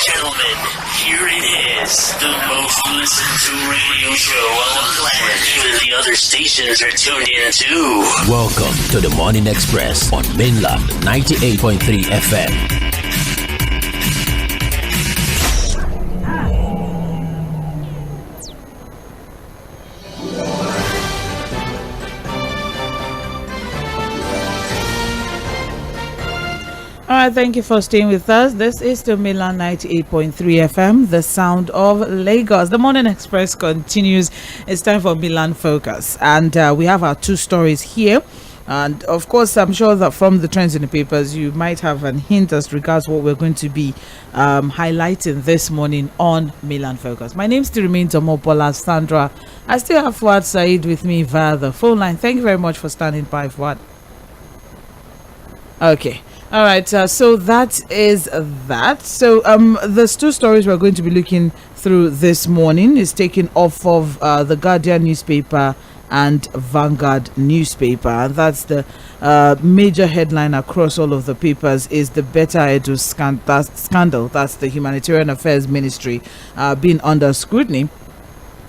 gentlemen, here it is, the most listened to radio show on the planet. Even the other stations are tuned in too. Welcome to the Morning Express on Mainland 98.3 FM. Alright, thank you for staying with us. This is the Mainland 98.3 FM, the sound of Lagos. The Morning Express continues. It's time for Mainland Focus. And we have our two stories here. And of course, I'm sure that from the trends in the papers, you might have a hint as regards what we're going to be highlighting this morning on Mainland Focus. My name still remains Mobola Sandra. I still have Fuhad Saheed with me via the phone line. Thank you very much for standing by, Fuhad. Okay. All right, so that is that. So there's two stories we're going to be looking through this morning. Is taken off of the Guardian newspaper and Vanguard newspaper, and that's the major headline across all of the papers is the BETU scandal. That's the Humanitarian Affairs Ministry being under scrutiny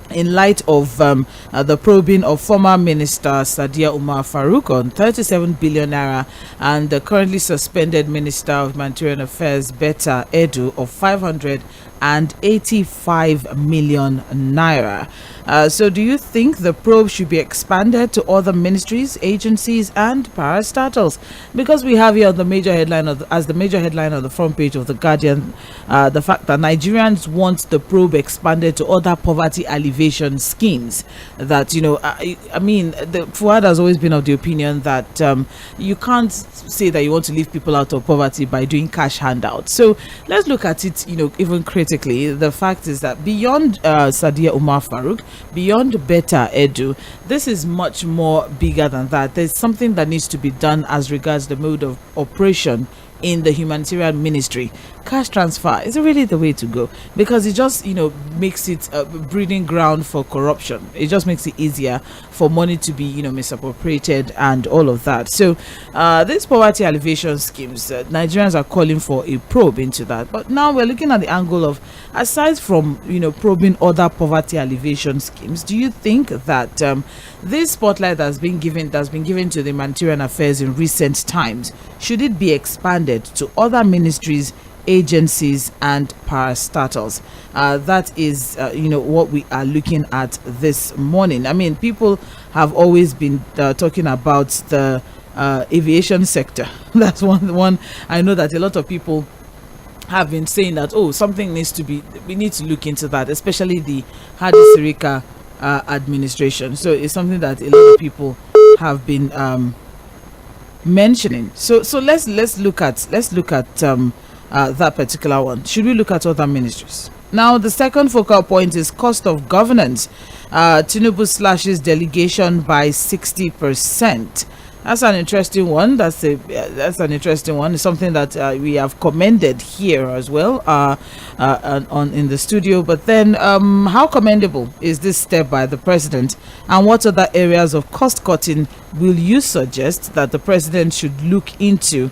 in light of the probing of former Minister Sadiya Umar Farouk on 37 billion naira and the currently suspended Minister of Humanitarian Affairs Betta Edu of 585 million naira. So do you think the probe should be expanded to other ministries, agencies and parastatals? Because we have here on the major headline as the major headline on the front page of the Guardian, the fact that Nigerians want the probe expanded to other poverty alleviation schemes. That, you know, I mean, the Fuhad has always been of the opinion that you can't say that you want to leave people out of poverty by doing cash handouts. So let's look at it, you know, even critically. The fact is that beyond Sadiya Umar Farouk, beyond Betta Edu, this is much more bigger than that. There's something that needs to be done as regards the mode of operation in the humanitarian ministry. Cash transfer is really the way to go, because it just, you know, makes it a breeding ground for corruption. It just makes it easier for money to be, you know, misappropriated and all of that. So these poverty alleviation schemes, Nigerians are calling for a probe into that. But now we're looking at the angle of, aside from, you know, probing other poverty alleviation schemes, do you think that this spotlight that's been given to the humanitarian affairs in recent times, should it be expanded to other ministries, agencies and parastatals? That is you know, what we are looking at this morning. I mean, people have always been talking about the aviation sector. That's one I know that a lot of people have been saying that, oh, something needs to be, we need to look into that, especially the Hadi Sirika administration. So it's something that a lot of people have been mentioning. So let's look at that particular one. Should we look at other ministries? Now, the second focal point is cost of governance. TINUBU slashes delegation by 60%. That's an interesting one. That's an interesting one. It's something that we have commended here as well in the studio. But then, how commendable is this step by the president? And what other areas of cost cutting will you suggest that the president should look into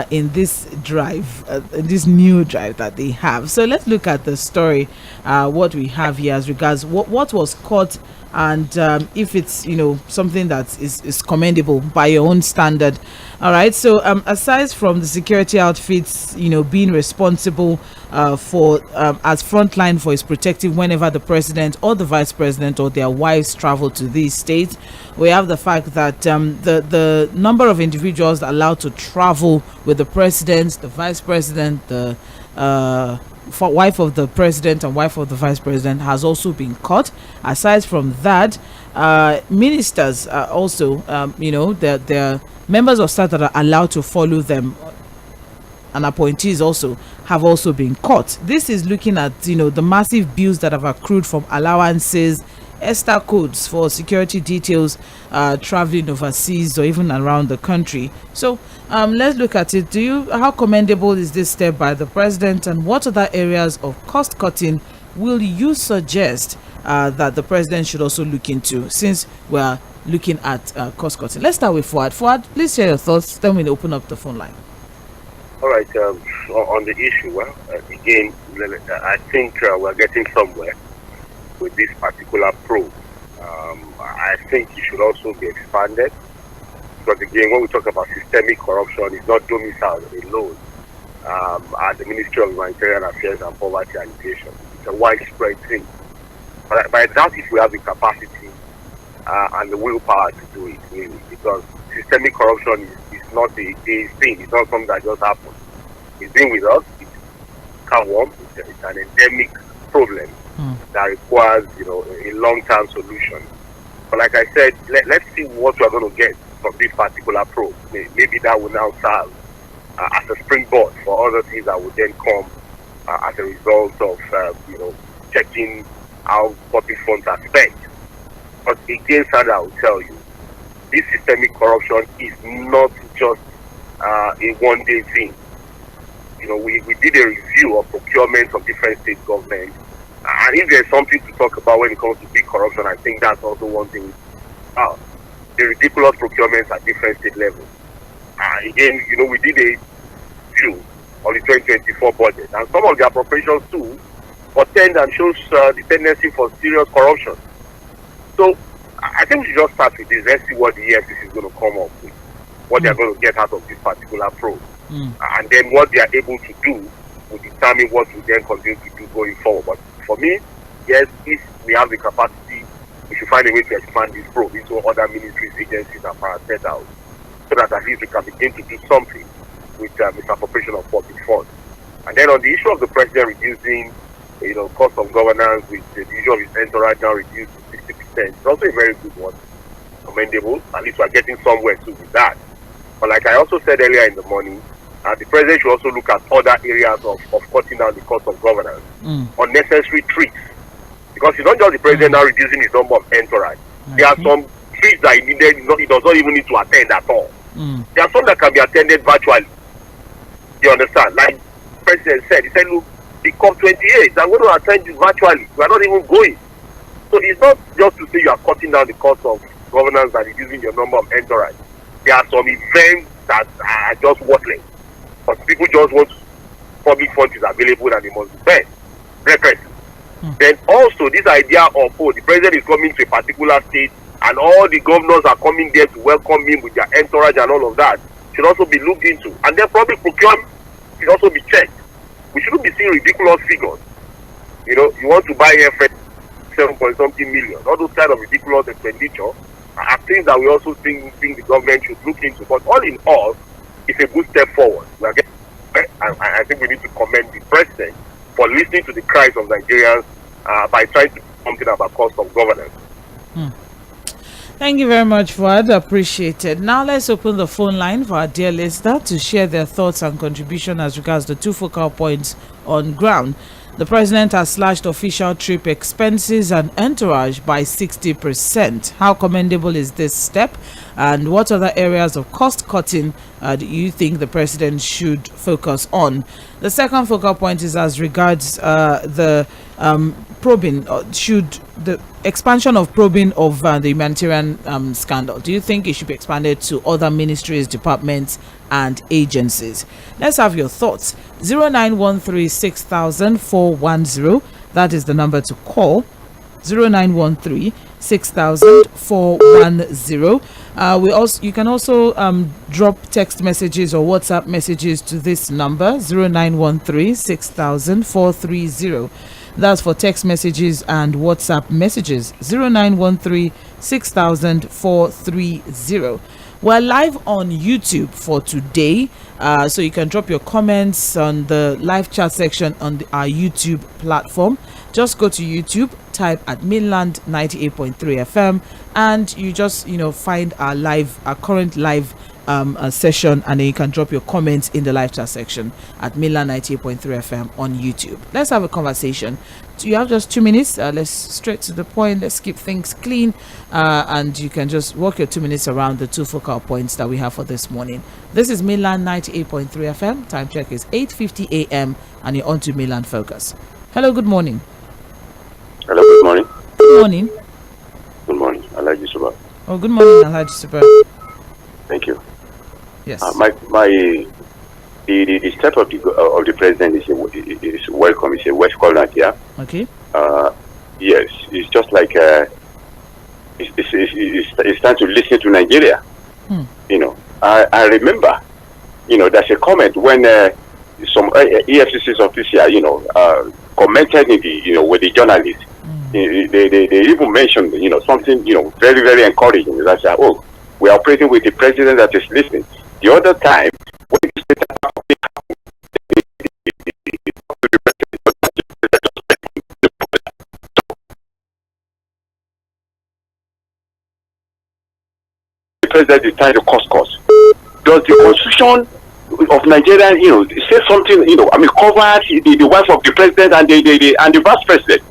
in this drive, this new drive that they have? So let's look at the story, what we have here as regards what was caught, and if it's, you know, something that is commendable by your own standard. All right, so aside from the security outfits, you know, being responsible for as frontline for its protective whenever the president or the vice president or their wives travel to these states, we have the fact that the number of individuals allowed to travel with the president, the vice president, the wife of the president and wife of the vice president has also been cut. Aside from that, ministers are also, you know, the members of staff that are allowed to follow them and appointees also have also been cut. This is looking at, you know, the massive bills that have accrued from allowances, ESTA codes for security details traveling overseas or even around the country. So let's look at it. How commendable is this step by the president, and what other areas of cost cutting will you suggest that the president should also look into, since we're looking at cost cutting? Let's start with Fuhad. Fuhad, please share your thoughts. Then we'll open up the phone line. All right. On the issue, again, I think we're getting somewhere with this particular probe. I think it should also be expanded because, again, when we talk about systemic corruption, it's not domiciled alone at the Ministry of Humanitarian Affairs and Poverty Alleviation. It's a widespread thing. But I doubt if we have the capacity and the willpower to do it, really, because systemic corruption is not a thing. It's not something that just happens. It's been with us. It's it's an endemic problem that requires, a long-term solution. But like I said, let's see what we're going to get from this particular probe. Maybe that will now serve as a springboard for other things that will then come as a result of, checking how public funds are spent. But again, Sandra, I will tell you, this systemic corruption is not just a one-day thing. We did a review of procurement of different state governments, and if there's something to talk about when it comes to big corruption, I think that's also one thing. The ridiculous procurements at different state levels. Again, we did a review of the 2024 budget, and some of the appropriations too portend and shows the tendency for serious corruption. So I think we should just start with this. Let's see what the EFCC is going to come up with, what they're going to get out of this particular probe. And then what they are able to do will determine what we then continue to do going forward. But for me, yes, if we have the capacity, we should find a way to expand this probe into other ministries, agencies, and parastatals, so that at least we can begin to do something with misappropriation of public funds. And then on the issue of the president reducing, cost of governance with the issue of his entourage now reduced to 60%, it's also a very good one, commendable. At least we're getting somewhere too with that. But like I also said earlier in the morning, the president should also look at other areas of cutting down the cost of governance, unnecessary tricks. Because it's not just the president now reducing his number of entourage. There are some trips that he does not even need to attend at all. There are some that can be attended virtually. You understand? Like the president said, he said, look, the COP28, I'm going to attend it virtually. We are not even going. So it's not just to say you are cutting down the cost of governance and reducing your number of entourage. There are some events that are just worthless. But people just want public funds is available and they must be spent. Then also this idea of, the president is coming to a particular state and all the governors are coming there to welcome him with their entourage and all of that should also be looked into. And then public procurement should also be checked. We shouldn't be seeing ridiculous figures. You want to buy airfare 7-point-something million. All those kind of ridiculous expenditure are things that we also think the government should look into. But all in all, it's a good step forward. I think we need to commend the president for listening to the cries of Nigerians by trying to do something about cost of governance. Thank you very much, Fuad. Appreciated. Now let's open the phone line for our dear listener to share their thoughts and contribution as regards the two focal points on ground. The president has slashed official trip expenses and entourage by 60%. How commendable is this step? And what other areas of cost cutting do you think the president should focus on? The second focal point is as regards the probing. Should the expansion of probing of the humanitarian scandal, do you think it should be expanded to other ministries, departments, and agencies? Let's have your thoughts. 0913-6000-410. That is the number to call. 0913-6000-410. You can also drop text messages or WhatsApp messages to this number 0913-6000-430. That's for text messages and WhatsApp messages 0913-6000-430. We're live on YouTube for today, so you can drop your comments on the live chat section on our YouTube platform. Just go to YouTube, type at Mainland 98.3 FM, and you just find our current live session, and then you can drop your comments in the live chat section at Mainland 98.3 FM on YouTube. Let's have a conversation. You have just 2 minutes. Let's straight to the point. Let's keep things clean, and you can just walk your 2 minutes around the two focal points that we have for this morning. This is Mainland 98.3 FM. Time check is 8:50 a.m. and you're on to Mainland Focus. Hello, good morning. Hello, good morning. Good morning. Good morning, Alhaji Suba. Oh, good morning, Alhaji Suba. Thank you. Yes. My the step of the president is welcome. It's a West Corner here. Okay. Yes, it's just like it's time to listen to Nigeria. You know, I remember, you know, there's a comment when some EFCC's official, you know, commented in the, you know, with the journalists. They even mentioned, you know, something, you know, very, very encouraging. That said, oh, we are operating with the president that is listening. The other time, when the president is trying to cause. Does the constitution of Nigeria, you know, say something, you know, I mean, cover the wife of the president and the vice president?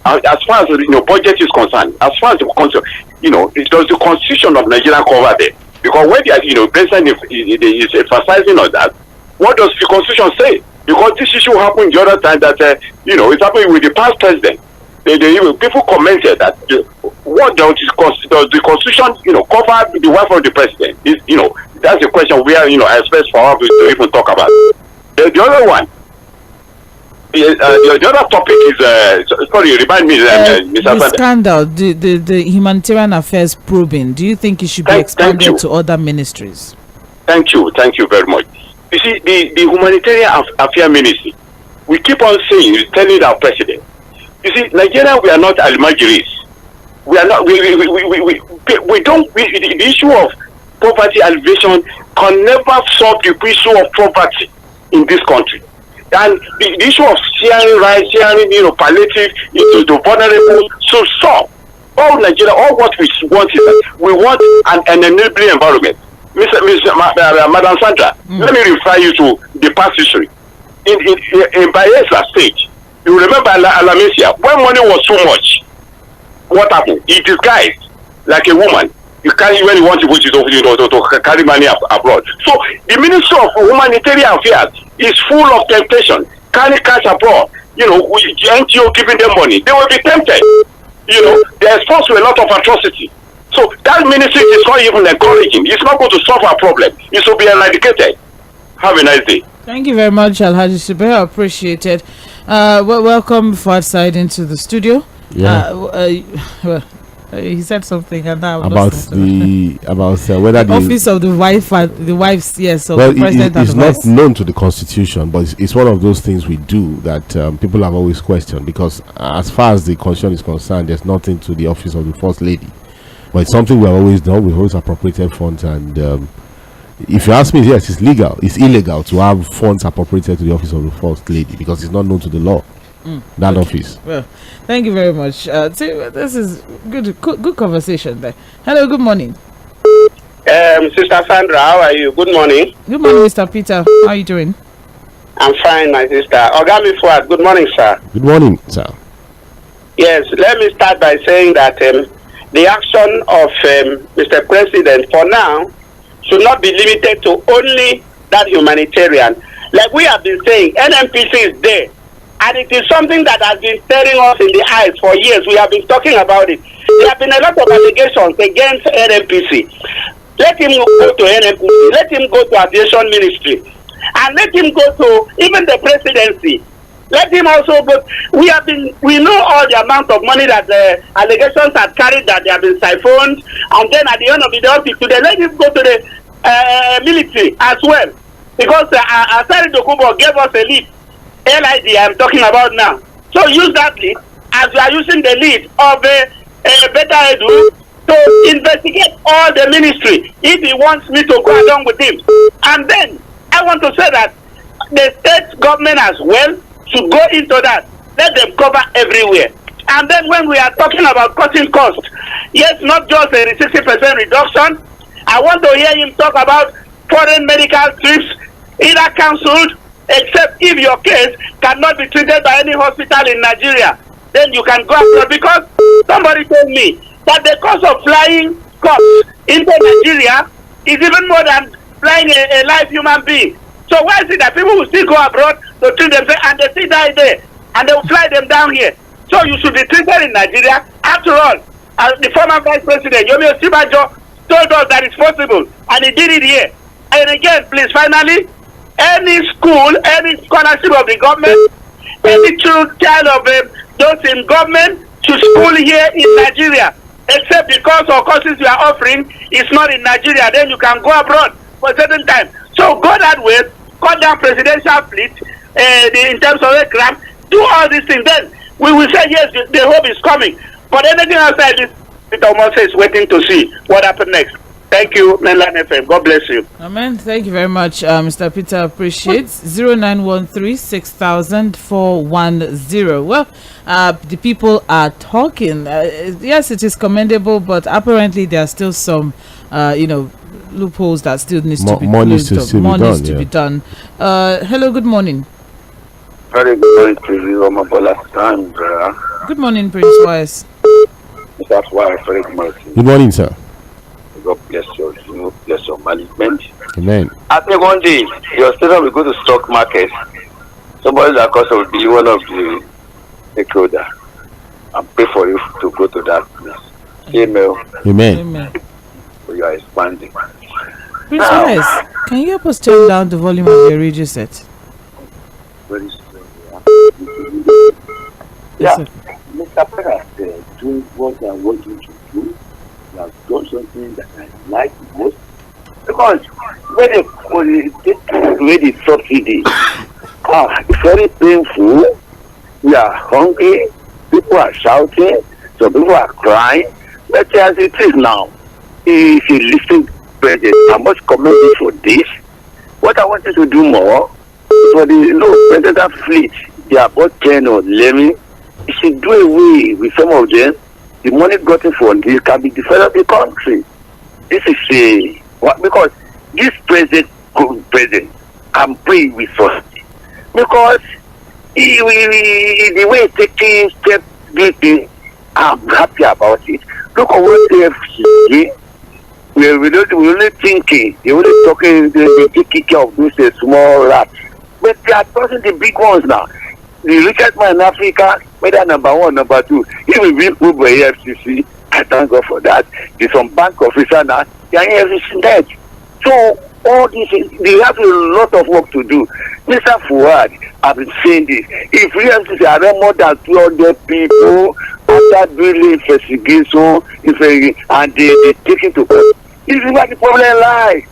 As far as, you know, budget is concerned, as far as the constitution, you know, does the constitution of Nigeria cover there? Because when the, you know, president is emphasizing on that, what does the constitution say? Because this issue happened the other time that, you know, it's happening with the past president. People commented that what does the constitution, you know, cover the wife of the president? You know, that's the question we are, you know, I expect for us to even talk about. The other one, the other topic is sorry, remind me, Mr. The scandal, the humanitarian affairs probing. Do you think it should be expanded to other ministries? Thank you very much. You see, the humanitarian affairs ministry, we keep on saying, telling our president. You see, Nigeria, we are not 괪ᴏ𴍍𝗪. We are not. We don't. The issue of poverty alleviation can never solve the issue of poverty in this country. And the issue of sharing rights, sharing, you know, palliative into the vulnerable, so solve. All Nigeria, all what we want is that we want an enabling environment. Madam Sandra, let me refer you to the past history. In Bayelsa State, you remember Alamesia, when money was so much, what happened? He disguised like a woman. You carry when you want to go to carry money abroad. So the Ministry of Humanitarian Affairs is full of temptation. Carry cash abroad. You know, with NGO giving them money, they will be tempted. You know, they are exposed to a lot of atrocity. So that ministry is not even encouraging. It's not going to solve our problem. It will be eradicated. Have a nice day. Thank you very much, Alhaji Subair. I appreciate it. Welcome Fuhad Saheed into the studio. Yeah. He said something and that about whether the office of the wives, yes, of well, the president. It's not known to the constitution, but it's one of those things we do that people have always questioned, because as far as the constitution is concerned, there's nothing to the office of the first lady, but it's something we've always done. We've always appropriated funds, and if you ask me, yes, it's illegal to have funds appropriated to the office of the first lady, because it's not known to the law. That office. Well, thank you very much. This is good conversation there. Hello, good morning. Sister Sandra, how are you? Good morning. Good morning, Mr. Peter. How are you doing? I'm fine, my sister. Ogami Fuhad, good morning, sir. Good morning, sir. Yes, let me start by saying that the action of Mr. President for now should not be limited to only that humanitarian. Like we have been saying, NNPC is there. And it is something that has been staring us in the eyes for years. We have been talking about it. There have been a lot of allegations against NNPC. Let him go to NNPC. Let him go to Aviation Ministry. And let him go to even the presidency. Let him also go. We know all the amount of money that the allegations have carried, that they have been siphoned. And then at the end of the day, today, let him go to the military as well. Because Saheed gave us a lead. LID I'm talking about now. So use that lead as we are using the lead of BETU to investigate all the ministry if he wants me to go along with him. And then I want to say that the state government as well should go into that. Let them cover everywhere. And then when we are talking about cutting costs, yes, not just a 60% reduction. I want to hear him talk about foreign medical trips, either cancelled, except if your case cannot be treated by any hospital in Nigeria, then you can go abroad. Because somebody told me that the cost of flying costs into Nigeria is even more than flying a live human being. So why is it that people will still go abroad to treat themselves and they still die there and they will fly them down here? So you should be treated in Nigeria. After all, as the former Vice President 𝚤ᴏᴍᴍᴜ told us that it's possible, and he did it here. And again, please, finally, any school, any scholarship of the government, any child of those in government to school here in Nigeria, except because of courses you are offering is not in Nigeria. Then you can go abroad for a certain time. So go that way, cut down presidential fleet in terms of aircraft, do all these things. Then we will say yes, the hope is coming. But anything outside this, Peter Omosa is waiting to see what happens next. Thank you, Mainland FM. God bless you. Amen. Thank you very much, Mr. Peter. Appreciates 0913-6000-410. Well, the people are talking. Yes, it is commendable, but apparently there are still some, loopholes that still needs to be closed up. More needs to be done. Hello. Good morning. Very good morning to you, Mobola. Good morning, Prince Wise. That's why I very much. Good morning, sir. God bless you. Bless your management. Amen. I think one day your student will go to stock market. Somebody that course will be one of the stakeholders and pay for you to go to that place. Amen. Amen. So you are expanding. Prince Wise, can you help us turn down the volume of your radio set? Very soon. Yes, Mr. Perez doing what I want you to do. You have done something that I like most. Because when they take away the subsidy, it's very painful. We are hungry. People are shouting. Some people are crying. But as it is now, if you listen to President, I must commend you for this. What I want you to do more for the presidential fleet, they are about 10 or 11. You should do away with some of them. The money gotten from this can be developed the country. This is because this president can pray with us. Because the way he's taking steps, I'm happy about it. Look at what they have did. We're only thinking, they're only talking, they take care of this small rats. But they are touching the big ones now. The richest man in Africa, whether number one, number two, he will be put by FCC. I thank God for that. There's some bank officer now, they are everything dead. So all this, they have a lot of work to do. Mr. Fuhad, I've been saying this. If we have to say more than 200 people after doing investigation, and they take it to court, this is where the problem lies.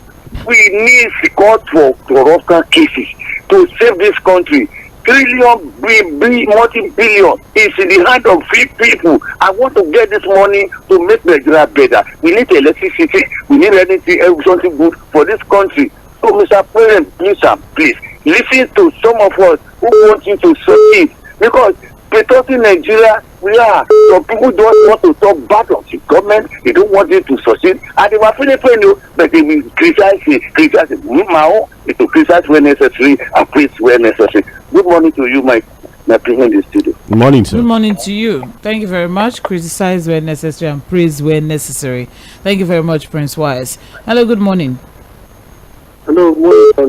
We need court for corruption cases to save this country. Trillion, multi-billion is in the hand of few people. I want to get this money to make Nigeria better. We need electricity. We need anything, something good for this country. So, Mr. President, please listen to some of us who want you to succeed. Because in Nigeria, we are. Some people don't want to talk bad of the government. They don't want it to succeed. And they were feeling but they will criticize it. It will criticize where necessary and praise where necessary. Good morning to you, my friend in the studio. Good morning, sir. Good morning to you. Thank you very much. Criticize where necessary and praise where necessary. Thank you very much, Prince Wise. Hello, good morning. Hello, good morning. Good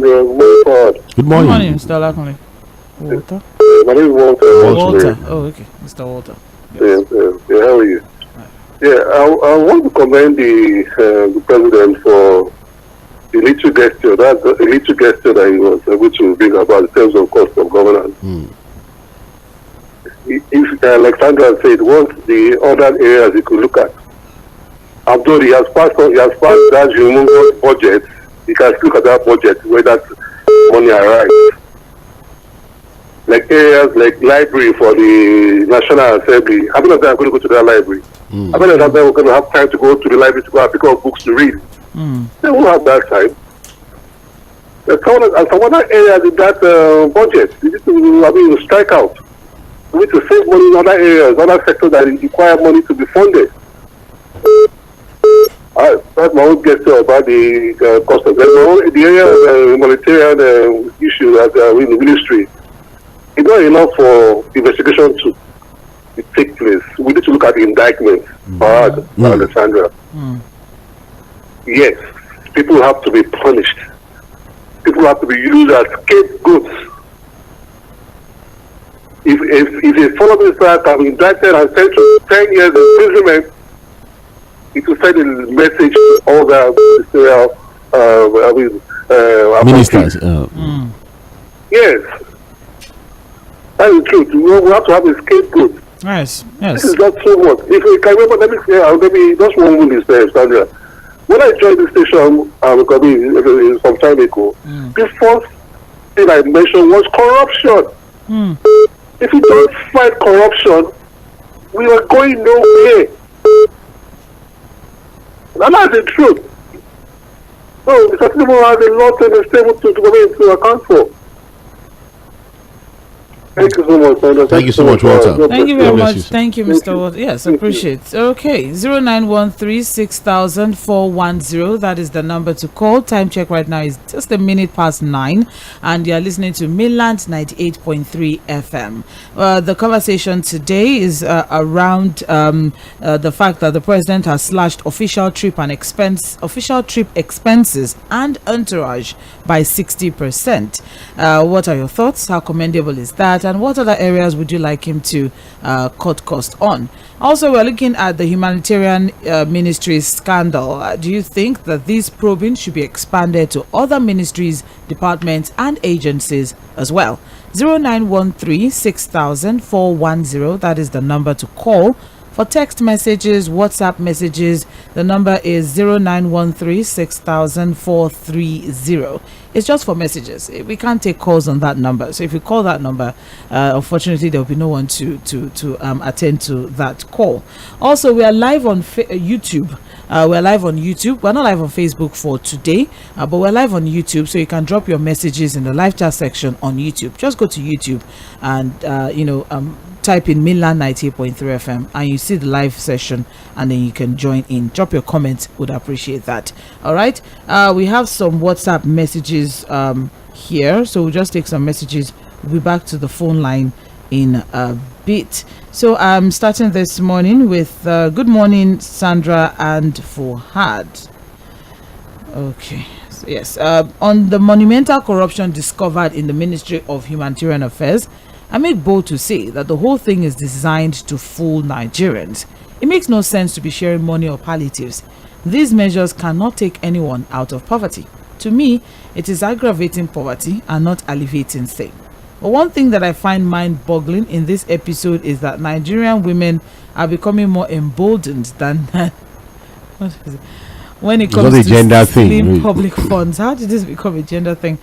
morning. Good morning, Mr. Olakunle. Walter? My name is Walter. Walter. Oh, okay. Mr. Walter. Yes. Yeah, how are you? Yeah, I want to commend the president for the little gesture. That's a little gesture that he was able to bring about in terms of cost of governance. If Alexandra said, what the other areas he could look at, although he has passed that humongous budget, he can look at that budget where that money arrives. Like areas like library for the National Assembly. How many of them are going to go to that library? How many of them are going to have time to go to the library to go and pick up books to read? They won't have that time. There's some other areas in that budget. You need to strike out. We need to save money in other areas, other sectors that require money to be funded. That's my own gesture about the cost of government. The area of humanitarian issue that in the ministry. It's not enough for investigation to take place. We need to look at the indictment. Alexandra. Yes, people have to be punished. People have to be used as scapegoats. If a former minister can be indicted and sent to 10 years imprisonment, it will send a message to all the Ministers. Yes. That is the truth. We have to have a scapegoat. Yes. This is not so much. If you can remember, let me just one woman is there, Sandra. When I joined the station, some time ago, the first thing I mentioned was corruption. If you don't fight corruption, we are going nowhere. And that's the truth. So, because people have a lot in the stable to account for. Thank you so much, Sandra. Thank you so much, Walter. Thank you very much. Thank you, Mr. Walter. Yes, appreciate it. Okay, 0913-6000-410. That is the number to call. Time check right now is just a minute past 9, and you are listening to Mainland 98.3 FM. The conversation today is around the fact that the president has slashed official trip expenses and entourage by 60%. What are your thoughts? How commendable is that? And what other areas would you like him to cut cost on? Also, we're looking at the humanitarian ministries scandal. Do you think that this probing should be expanded to other ministries, departments, and agencies as well? 0913-6000-410. That is the number to call. For text messages, WhatsApp messages, the number is 0913-6000-430. It's just for messages. We can't take calls on that number. So if you call that number, unfortunately, there will be no one to attend to that call. Also, we are live on YouTube. We're live on YouTube. We're not live on Facebook for today, but we're live on YouTube. So you can drop your messages in the live chat section on YouTube. Just go to YouTube and, type in Mainland 98.3 FM and you see the live session, and then you can join in. Drop your comments, would appreciate that. All right, we have some WhatsApp messages here, so we'll just take some messages. We'll be back to the phone line in a bit. So I'm starting this morning with good morning, Sandra and Fuhad. Okay, so yes, on the monumental corruption discovered in the Ministry of Humanitarian Affairs, I make bold to say that the whole thing is designed to fool Nigerians. It makes no sense to be sharing money or palliatives. These measures cannot take anyone out of poverty. To me, it is aggravating poverty and not alleviating thing. But one thing that I find mind-boggling in this episode is that Nigerian women are becoming more emboldened than what is it? When it comes to stealing public funds. How did this become a gender thing?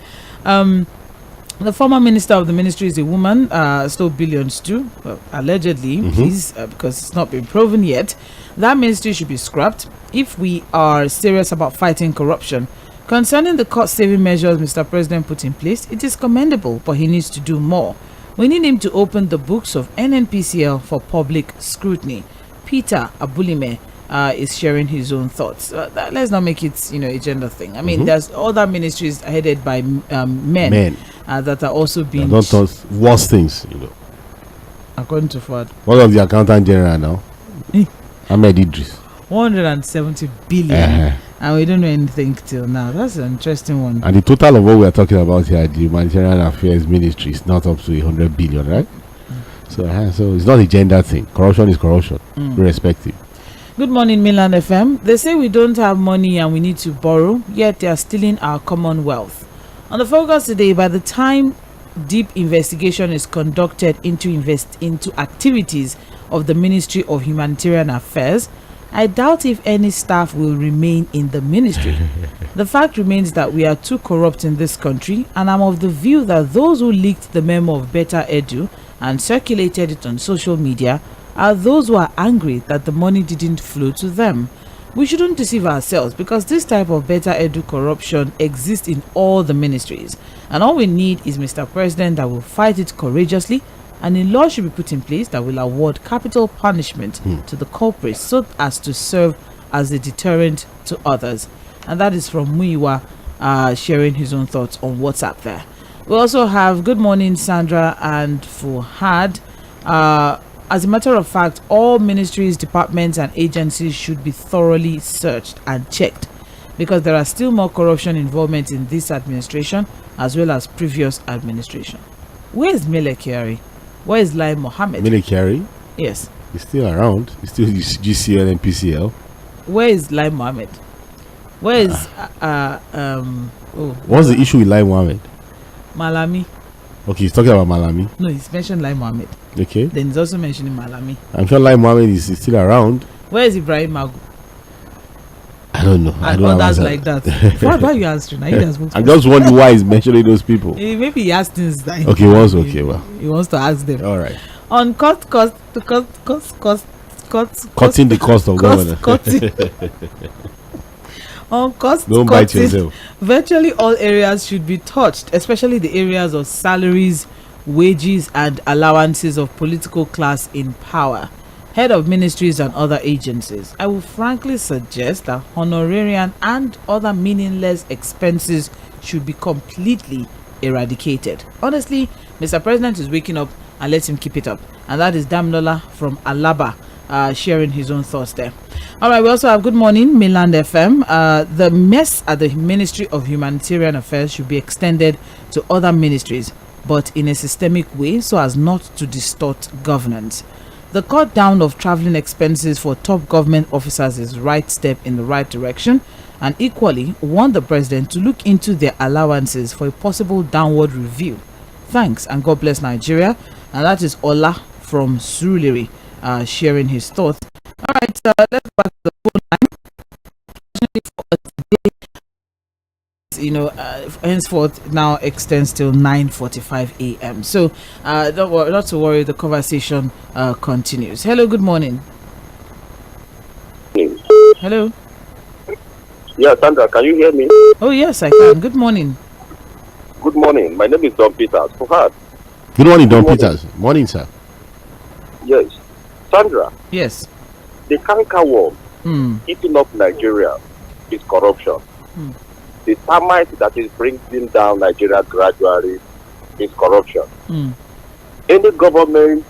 The former minister of the ministry is a woman, stole billions too, well, allegedly, please, because it's not been proven yet. That ministry should be scrapped if we are serious about fighting corruption. Concerning the cost-saving measures Mr. President put in place, it is commendable, but he needs to do more. We need him to open the books of NNPCL for public scrutiny. Peter Abulime is sharing his own thoughts. Let's not make it, a gender thing. I mean, there's other ministries headed by men. That are also being don't worse things, according to Fuhad. What of the accountant general now? Ahmed Idris. 170 billion, and we don't know anything till now. That's an interesting one. And the total of what we are talking about here, the humanitarian affairs ministry, is not up to 100 billion, right? So it's not a gender thing. Corruption is corruption, irrespective. Good morning, Mainland FM. They say we don't have money and we need to borrow, yet they are stealing our commonwealth. On the focus today, by the time deep investigation is conducted into activities of the Ministry of Humanitarian Affairs, I doubt if any staff will remain in the ministry. The fact remains that we are too corrupt in this country, and I'm of the view that those who leaked the memo of BETU and circulated it on social media are those who are angry that the money didn't flow to them. We shouldn't deceive ourselves, because this type of BETU corruption exists in all the ministries, and all we need is Mr. President that will fight it courageously, and a law should be put in place that will award capital punishment to the culprits so as to serve as a deterrent to others. And that is from 𝗏𝗏 sharing his own thoughts on WhatsApp there. We also have good morning, Sandra and Fuhad. As a matter of fact, all ministries, departments, and agencies should be thoroughly searched and checked, because there are still more corruption involvement in this administration as well as previous administration. Where is 𝗪𝗪? Where is 𝗪𝗪? 𝗪𝗪? Yes. He's still around. He's still GCL and PCL. Where is 𝗪𝗪? Where is Oh. What's the issue with 𝗪𴏜𴘍? Malami. Okay, he's talking about Malami. No, he's mentioned 𝗪𴏜𴘍. Okay. Then he's also mentioning Malami. I'm sure 𝗪𴏜𴘍 is still around. Where is Ibrahim Magu? I don't know. I And don't others answer. like that. Why are you answering? Are you just I'm just wondering why he's mentioning those people. Maybe he has things that Okay, once okay, well. he wants to ask them. All right. On cutting Cutting the cost of government. On cost Don't bite cutting, yourself. virtually all areas should be touched, especially the areas of salaries, wages, and allowances of political class in power, head of ministries and other agencies. I will frankly suggest that honorarium and other meaningless expenses should be completely eradicated. Honestly, Mr. President is waking up, and let him keep it up. And that is Damilola from Alaba, sharing his own thoughts there. All right, we also have Good Morning, Mainland FM. The mess at the Ministry of Humanitarian Affairs should be extended to other ministries, but in a systemic way so as not to distort governance. The cut down of traveling expenses for top government officers is the right step in the right direction, and equally want the president to look into their allowances for a possible downward review. Thanks, and God bless Nigeria. And that is Ola from sᴜლიᴇ, sharing his thoughts. All right, let's go back to the phone line. Henceforth now extends till 9:45 a.m. So not to worry, the conversation continues. Hello, good morning. Hello. Yeah, Sandra, can you hear me? Oh yes, I can. Good morning. Good morning. My name is Don Peters. Fuhad. Good morning, Don Peters. Morning, sir. Yes. Sandra. Yes. The canker worm eating up Nigeria is corruption. The termite that is bringing down Nigeria gradually is corruption. Any government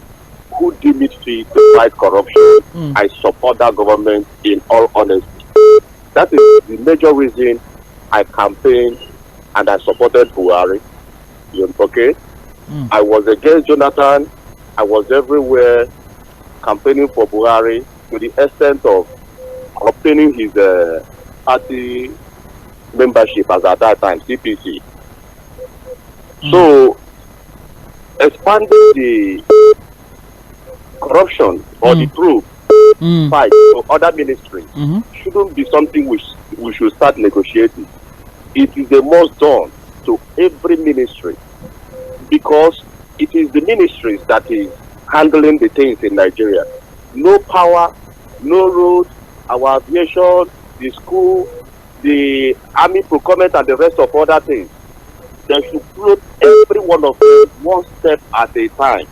who deem it fit to fight corruption, I support that government in all honesty. That is the major reason I campaigned and I supported Buhari. Okay? I was against Jonathan. I was everywhere campaigning for Buhari to the extent of obtaining his party membership as at that time, CPC. So, expanding the corruption or the truth fight to other ministries shouldn't be something we should start negotiating. It is a must done to every ministry, because it is the ministries that is handling the things in Nigeria. No power, no road, our aviation, the school, the army procurement, and the rest of other things. They should float every one of them one step at a time.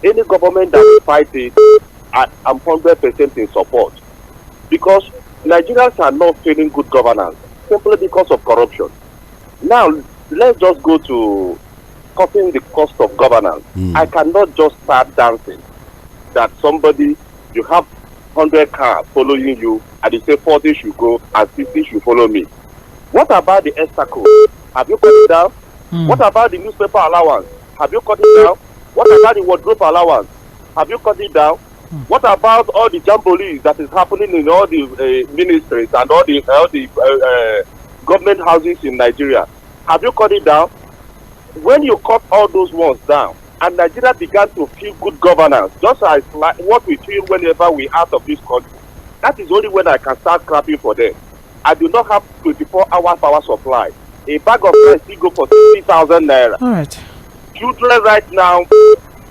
Any government that will fight it, I'm 100% in support. Because Nigerians are not feeling good governance simply because of corruption. Now, let's just go to cutting the cost of governance. I cannot just start dancing that somebody, you have 100 cars following you, and you say 40 should go and 60 should follow me. What about the extra code? Have you cut it down? What about the newspaper allowance? Have you cut it down? What about the wardrobe allowance? Have you cut it down? What about all the jamborees that is happening in all the ministries and all the government houses in Nigeria? Have you cut it down? When you cut all those ones down, and Nigeria began to feel good governance, just as like what we feel whenever we out of this country, that is only when I can start clapping for them. I do not have 24-hour power supply. A bag of rice still go for 60,000 naira. All right. Children right now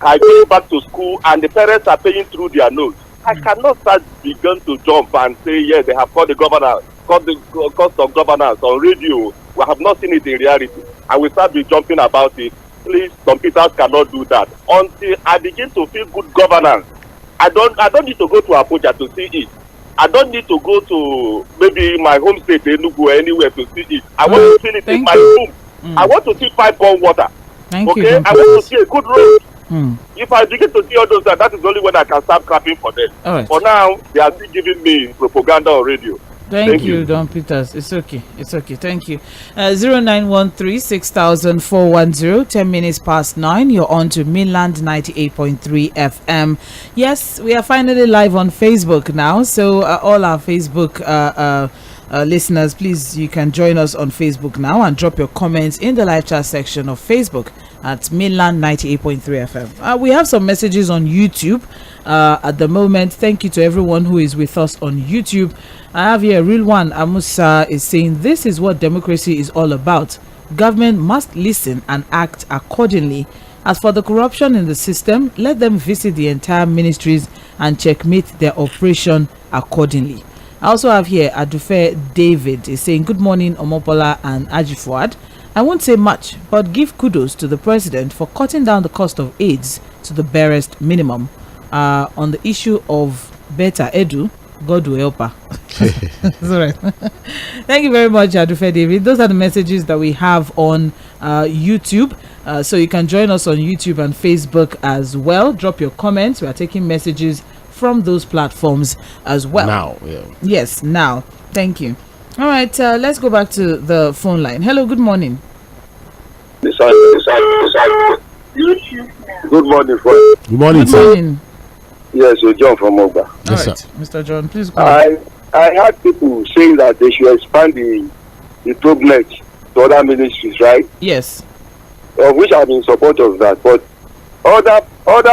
are going back to school, and the parents are paying through their nose. I cannot start begin to jump and say, yes, they have cut the governance, cut the cost of governance on radio. We have not seen it in reality. I will start be jumping about it. Please, some people cannot do that until I begin to feel good governance. I don't need to go to Abuja to see it. I don't need to go to maybe my home state, TINUBU, or anywhere to see it. I want to feel it in my room. I want to see pipe-borne water. Thank you. I want to see a good road. If I begin to see all those, that is only when I can start clapping for them. All right. For now, they are still giving me propaganda on radio. Thank you, Don Peters. It's okay. Thank you. 0913-6000-410, 10 minutes past 9. You're on to Mainland 98.3 FM. Yes, we are finally live on Facebook now. So all our Facebook listeners, please, you can join us on Facebook now and drop your comments in the live chat section of Facebook at Mainland 98.3 FM. We have some messages on YouTube at the moment. Thank you to everyone who is with us on YouTube. I have here 𝗪𝗛 Amusa is saying this is what democracy is all about. Government must listen and act accordingly. As for the corruption in the system, let them visit the entire ministries and checkmate their operation accordingly. I also have here Adufe David is saying good morning Mobola and Fuhad. I won't say much, but give kudos to the president for cutting down the cost of aids to the barest minimum. On the issue of better edu, God will help her. That's all right. Thank you very much, Adufe David. Those are the messages that we have on YouTube. So you can join us on YouTube and Facebook as well. Drop your comments. We are taking messages from those platforms as well. Now, yeah. Yes, now. Thank you. All right, let's go back to the phone line. Hello, good morning. Good morning, friend. Good morning, Good sir. morning. Yes, you're John from Mobola. All Yes, right, sir. Mr. John, please go ahead. I heard people saying that they should expand the probe net to other ministries, right? Yes. Which I'm in support of that. But other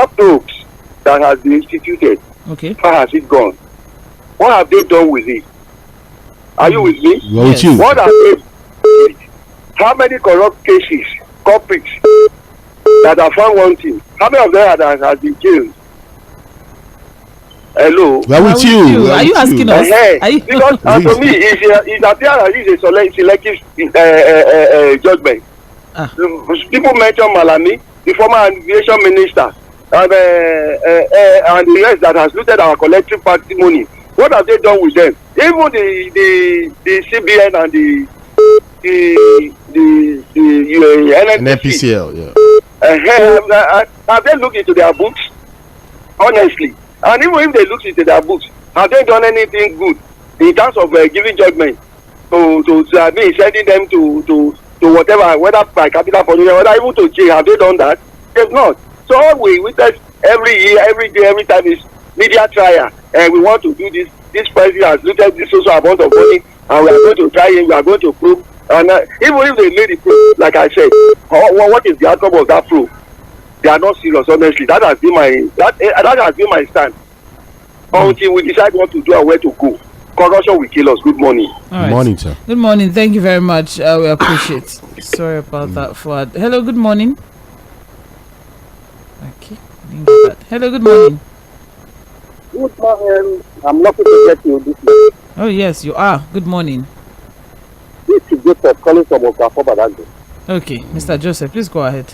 probes that has been instituted, Okay. how has it gone? What have they done with it? Are you with me? We're with you. What have they done? How many corrupt cases, culprits that are found wanting? How many of them has been killed? Hello. We're with you. We're Are you with asking us? Are you- Because to me, it appears as if it's a selective judgment. People mention Malami, the former aviation minister, and the rest that has looted our collective patrimony. What have they done with them? Even the CBN and the NPCL, yeah. have they looked into their books? Honestly. And even if they look into their books, have they done anything good in terms of giving judgment to sending them to whatever, whether by capital punishment, whether even to jail? Have they done that? They've not. So all we witness every year, every day, every time is media trial, and we want to do this. This president has looted this social amount of money, and we are going to try it. We are going to prove. And even if they made the proof, like I said, what is the outcome of that proof? They are not serious, honestly. That has been my stand. Until we decide what to do and where to go. Corruption will kill us. Good morning. All right. Good morning, sir. Good morning. Thank you very much. We appreciate. Sorry about that, Fuad. Hello, good morning. Okay. Didn't get that. Hello, good morning. Good morning. I'm lucky to get you this morning. Oh, yes, you are. Good morning. This is Joseph calling from 괪ᴛ. Okay, Mr. Joseph, please go ahead.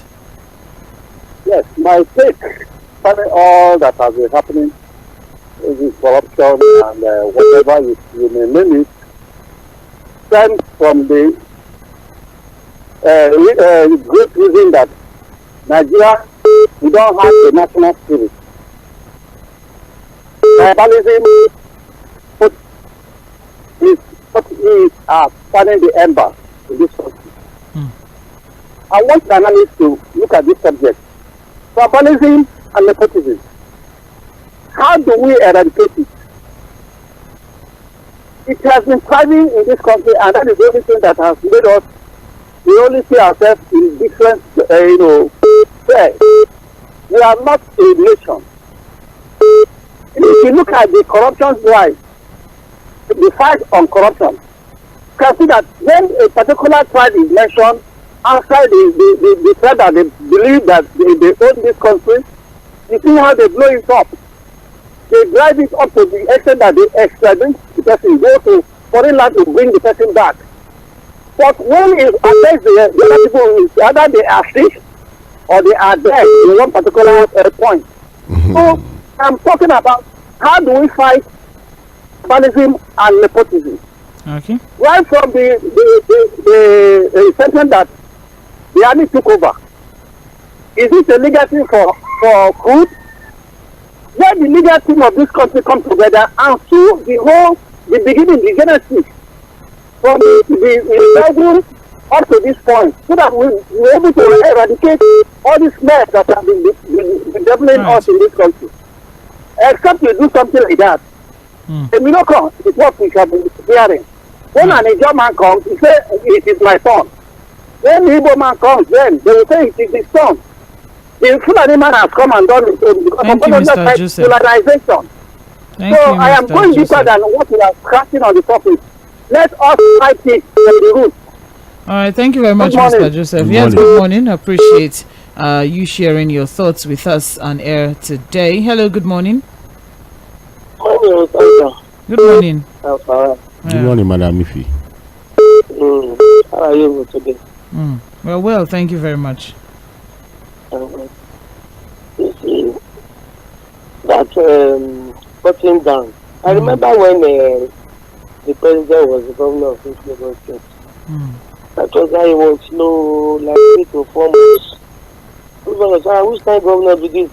Yes, my take, following all that has been happening, with corruption and whatever you may name it, stems from the great reason that Nigeria, we don't have a national spirit. Tribalism is fanning the ember in this country. I want the analysts to look at this subject. Tribalism and nepotism. How do we eradicate it? It has been thriving in this country, and that is the only thing that has made us, we only see ourselves in different, spheres. We are not a nation. If you look at the corruption drive, the fight on corruption, you can see that when a particular tribe is mentioned, outside the tribe that they believe that they own this country, you see how they blow it up. They drive it up to the extent that they extradite the person, go to foreign land to bring the person back. But when it affects the other people, either they are sick or they are dead in one particular point. So I'm talking about how do we fight tribalism and nepotism. Okay. Right from the sentence that the army took over. Is it a legacy for food? Let the legal team of this country come together and sue the beginning, the genesis, from the bedroom up to this point, so that we're able to eradicate all these mess that have been bedeviling us in this country. Except we do something like that. A miracle is what we have been hearing. When an Nigerian man comes, he say it is my son. When the Igbo man comes, then they will say it is his son. The Fulani man has come and done it because Thank you, Mr. Joseph. polarization. Thank So you, I am Mr. going deeper Joseph. than what we are scratching on the surface. Let us fight it from the root. All right, thank you very much, Good morning. Mr. Joseph. Good Yes, morning. good morning. Appreciate you sharing your thoughts with us on air today. Hello, good morning. Good morning. Good morning, Madam Ife. How are you today? Well, thank you very much. You see, that cutting down. I remember when the president was the governor of this Lagos State. That was how he was slow, like 3 to 4 months. People was saying, which time governor did this?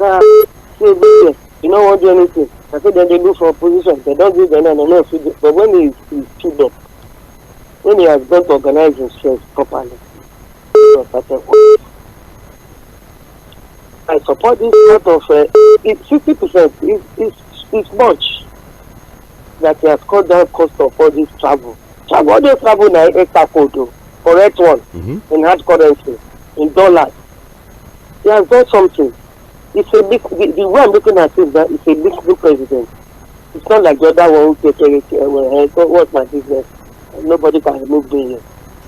You don't want to do anything. I said, then they look for position. They don't do the no. But when he stood up, when he has got to organize himself properly, he was started working. I support this part of it's 50% is much that he has cut down cost of all this travel. All this travel now extra code, correct one, in hard currency, in dollars. He has done something. It's a big, the way I'm looking at it, that it's a big president. It's not like the other one who takes what's my business? Nobody can remove me here.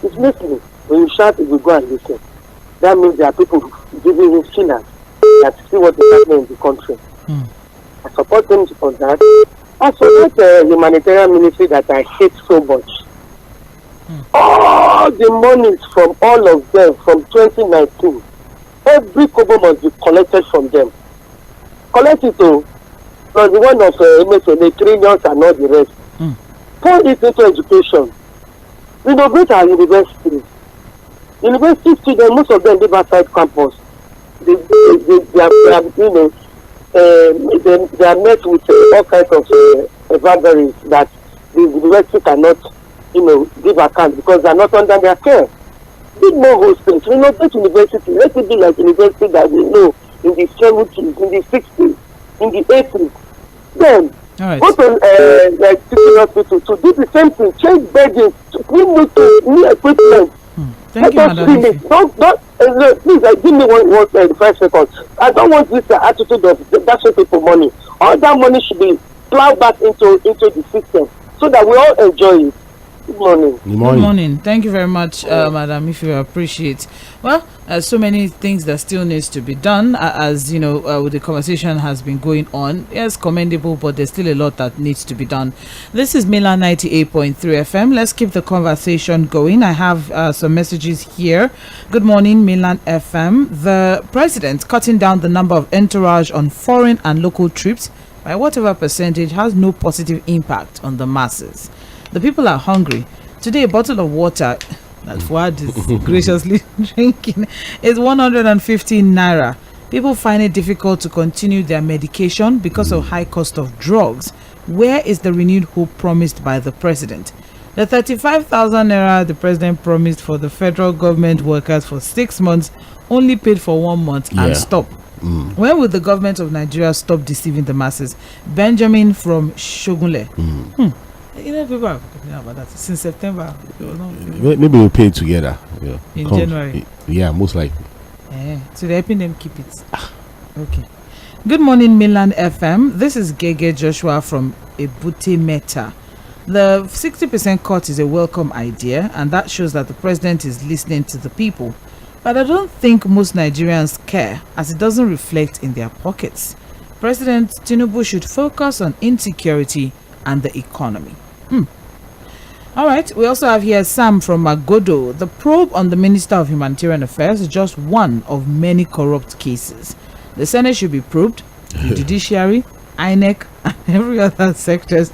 It's listening. When you shout, it will go and listen. That means there are people giving him signals that see what is happening in the country. I support him on that. I support the humanitarian ministry that I hate so much. All the monies from all of them from 2019, every kobo must be collected from them. Collect it to plus the one of the trillions and all the rest. Pour it into education. Renovate our universities. University students, most of them live outside campus. They are met with all kinds of evaporates that the university cannot, give account because they are not under their care. Big more hostels, renovate university. Let it be like university that we know in the 70s, in the 60s, in the 80s. Then go to teaching hospital to do the same thing, change bedding, to new equipment. Thank you, Madam. Please give me one 5 seconds. I don't want this attitude of that's people money. All that money should be plowed back into the system so that we all enjoy it. Good morning. Good morning. Thank you very much, Madam. If you appreciate. Well, so many things that still needs to be done, as you know, the conversation has been going on. Yes, commendable, but there's still a lot that needs to be done. This is Mainland 98.3 FM. Let's keep the conversation going. I have some messages here. Good morning, Mainland FM. The president cutting down the number of entourage on foreign and local trips by whatever percentage has no positive impact on the masses. The people are hungry. Today, a bottle of water that Fuhad is graciously drinking is 115 naira. People find it difficult to continue their medication because of high cost of drugs. Where is the renewed hope promised by the president? The 35,000 naira the president promised for the federal government workers for 6 months only paid for 1 month and stopped. When will the government of Nigeria stop deceiving the masses? Benjamin from Shogunle. People are complaining about that since September. Maybe we'll pay it together. In January. Yeah, most likely. So they're helping them keep it. Okay. Good morning, Mainland FM. This is Gege Joshua from Ebute Meta. The 60% cut is a welcome idea, and that shows that the president is listening to the people. But I don't think most Nigerians care, as it doesn't reflect in their pockets. President Tinubu should focus on insecurity and the economy. All right, we also have here Sam from Magodo. The probe on the Minister of Humanitarian Affairs is just one of many corrupt cases. The Senate should be probed, the judiciary, INEC, and every other sectors.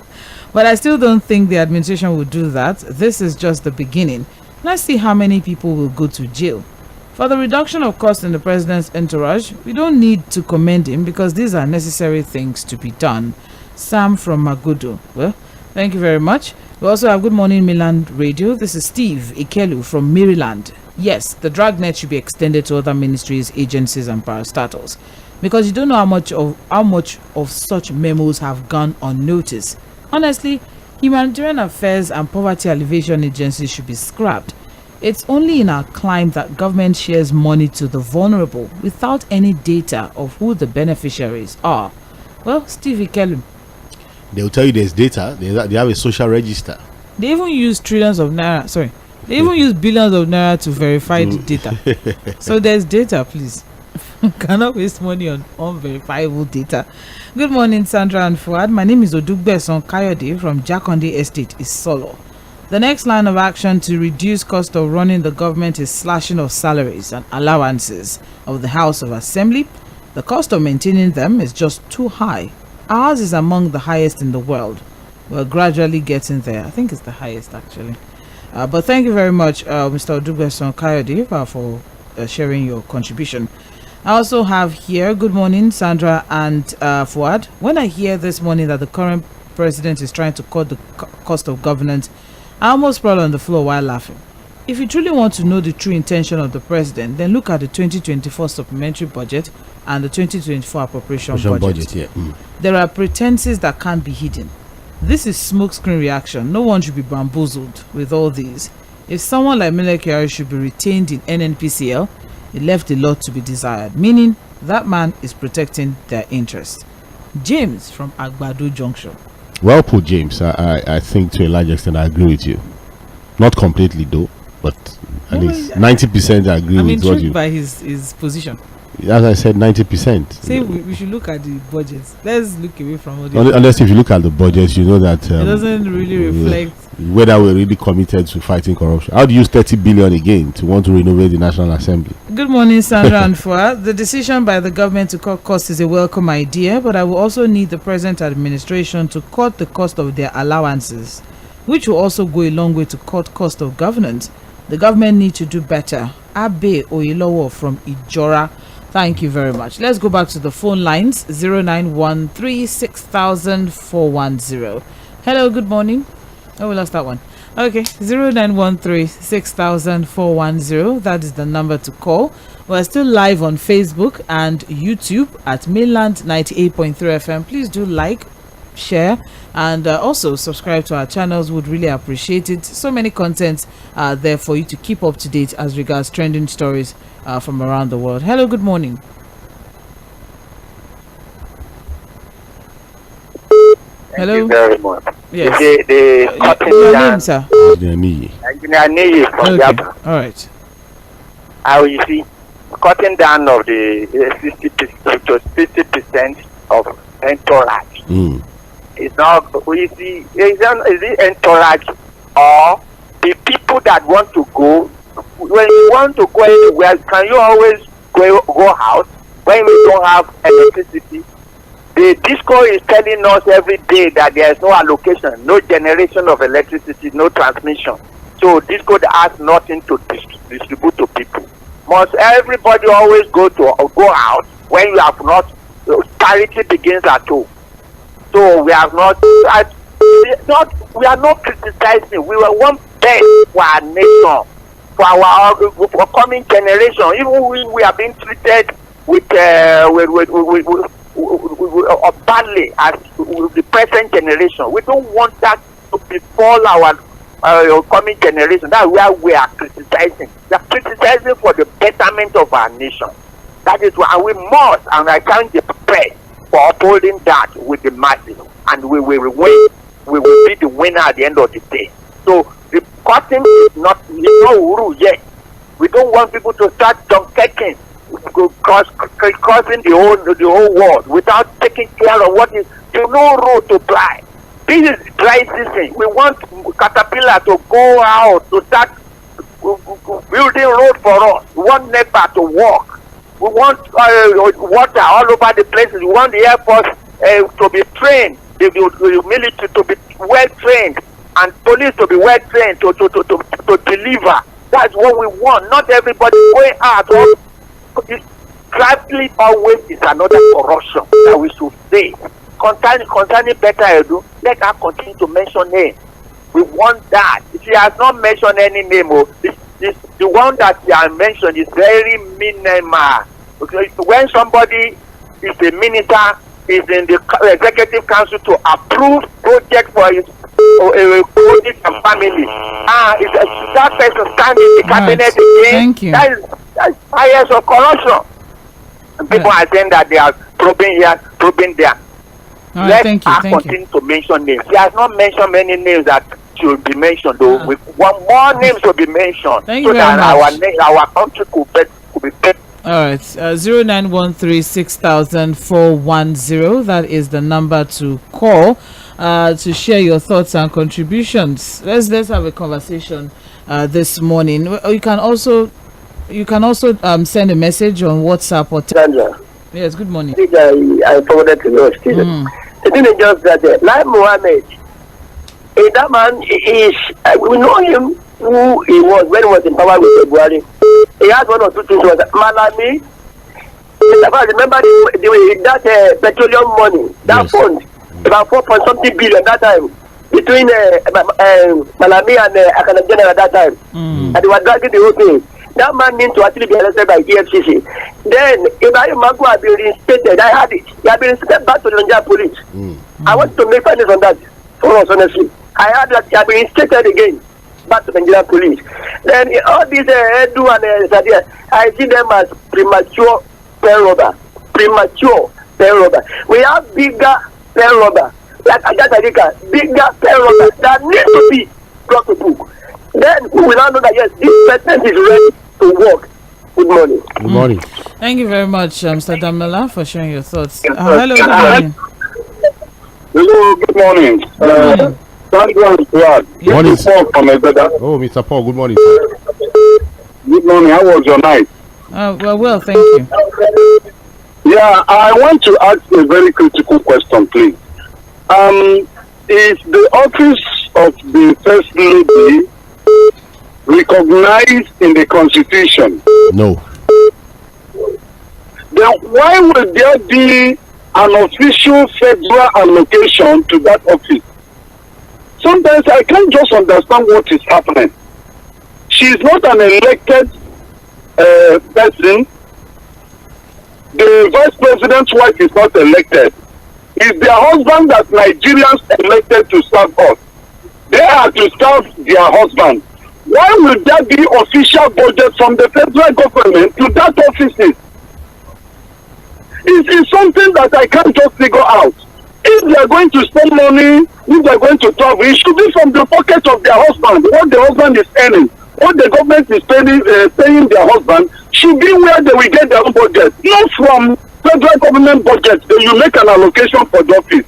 But I still don't think the administration will do that. This is just the beginning. Let's see how many people will go to jail. For the reduction of costs in the president's entourage, we don't need to commend him because these are necessary things to be done. Sam from Magodo. Well, thank you very much. We also have Good Morning Mainland Radio. This is Steve Ikelu from Maryland. Yes, the dragnet should be extended to other ministries, agencies, and parastatals, because you don't know how much of such memos have gone unnoticed. Honestly, Humanitarian affairs and poverty alleviation agencies should be scrapped. It's only in our climb that government shares money to the vulnerable without any data of who the beneficiaries are. Well, 𝗪𝗏. They will tell you there's data. They have a social register. They even use trillions of naira. Sorry, they even use billions of naira to verify the data. So there's data, please. Cannot waste money on unverifiable data. Good morning, Sandra and Fuhad. My name is 𝗪𴑐 𝗪𴇅 from Jakonde Estate, Isolo. The next line of action to reduce cost of running the government is slashing of salaries and allowances of the House of Assembly. The cost of maintaining them is just too high. Ours is among the highest in the world. We're gradually getting there. I think it's the highest, actually. But thank you very much, Mr. 𝗪𴑐 𝗪𴇅, for sharing your contribution. I also have here, good morning, Sandra and Fuad. When I hear this morning that the current president is trying to cut the cost of governance, I almost sprawled on the floor while laughing. If you truly want to know the true intention of the president, then look at the 2024 supplementary budget and the 2024 appropriation budget. There are pretenses that can't be hidden. This is smokescreen reaction. No one should be bamboozled with all these. If someone like 𝗪𝗏 should be retained in NNPCL, it left a lot to be desired, meaning that man is protecting their interests. James from Agbado Junction. Well put, James. I think to a large extent I agree with you. Not completely though, but at least 90% I agree with what you. By his position. As I said, 90%. Say we should look at the budgets. Let's look away from all the. Unless if you look at the budgets, you know that it doesn't really reflect whether we're really committed to fighting corruption. How do you use 30 billion again to want to renovate the National Assembly? Good morning, Sandra and Fuad. The decision by the government to cut costs is a welcome idea, but I will also need the present administration to cut the cost of their allowances, which will also go a long way to cut cost of governance. The government need to do better. Abe Oyelowo from Ijora. Thank you very much. Let's go back to the phone lines. 0913-6000-410. Hello, good morning. Oh, we lost that one. Okay, 0913-6000-410. That is the number to call. We're still live on Facebook and YouTube at Mainland 98.3 FM. Please do like, share, and also subscribe to our channels. Would really appreciate it. So many contents there for you to keep up to date as regards trending stories from around the world. Hello, good morning. Thank Hello. you very much. Yes. Your name, sir? Engineer Niyi from Okay. Yaba. All right. How you see, cutting down of the 60% of entourage. It's not, you see, is it entourage or the people that want to go? When you want to go anywhere, can you always go out when we don't have electricity? The disco is telling us every day that there is no allocation, no generation of electricity, no transmission. So disco has nothing to distribute to people. Must everybody always go out when you have not? Charity begins at home. So we have not. We are not criticizing. We were one best for our nation, for our coming generation. Even we are being treated with badly as the present generation. We don't want that to befall our coming generation. That's where we are criticizing. We are criticizing for the betterment of our nation. That is why we must, and I can't be prepared for upholding that with the masses, and we will win. We will be the winner at the end of the day. So the cutting is not rule yet. We don't want people to start truncating, causing the whole world without taking care of what is the no road to fly. This is dry season. We want Caterpillar to go out to start building road for us. We want NEPA to work. We want water all over the places. We want the Air Force to be trained, the military to be well trained, and police to be well trained to deliver. That's what we want. Not everybody going out. Gladly always is another corruption that we should say. Concerning BETU, let her continue to mention name. We want that. She has not mentioned any name. The one that she has mentioned is very minimal. Okay? When somebody is a minister, is in the executive council to approve project for his only some family. If that person stand in the cabinet again, Thank you. That's highest of corruption. People are saying that they are probing here, probing there. All right, Let thank you. us Thank you. continue to mention names. He has not mentioned many names that should be mentioned, though. With one more name should be mentioned, Thank so you very that much. our country could be better. All right, 0913-6000-410. That is the number to call to share your thoughts and contributions. Let's have a conversation this morning. You can also send a message on WhatsApp or Sandra, yes. Good morning. I forwarded to you. The thing is just that, like Mohammed, that man is, we know him who he was when he was in power with Buhari. He had one or two things. Was Malami. I remember that petroleum money, that fund, about 4.something billion that time, between Malami and Akana General at that time. And they were dragging the whole thing. That man needs to actually be arrested by EFCC. Then, Ibrahim Magu had been reinstated. I had it. He had been reinstated back to the Nigerian police. I want to make findings on that for us, honestly. I heard that he had been reinstated again back to the Nigerian police. Then, all these Edu and Sadia, I see them as premature pen robber. Premature pen robber. We have bigger pen robber, like Ajatarika, bigger pen robber that need to be brought to book. Then we will now know that yes, this person is ready to work. Good morning. Good morning. Thank you very much, Mr. Damola, for sharing your thoughts. Hello, good morning. Hello, good morning. Thank you, Fuhad. Morning. Oh, Mr. Paul, good morning, sir. good morning. How was your night? Well, thank you. Yeah, I want to ask a very critical question, please. Is the office of the First Lady recognized in the Constitution? No. Then why would there be an official federal allocation to that office? Sometimes I can't just understand what is happening. She is not an elected person. The vice president's wife is not elected. It's their husband that Nigerians elected to serve us. They are to serve their husband. Why will there be official budget from the federal government to that offices? It is something that I can't just figure out. If they are going to spend money, if they are going to travel, it should be from the pocket of their husband. What the husband is earning, what the government is paying their husband, should be where they will get their own budget. Not from federal government budget, then you make an allocation for the office.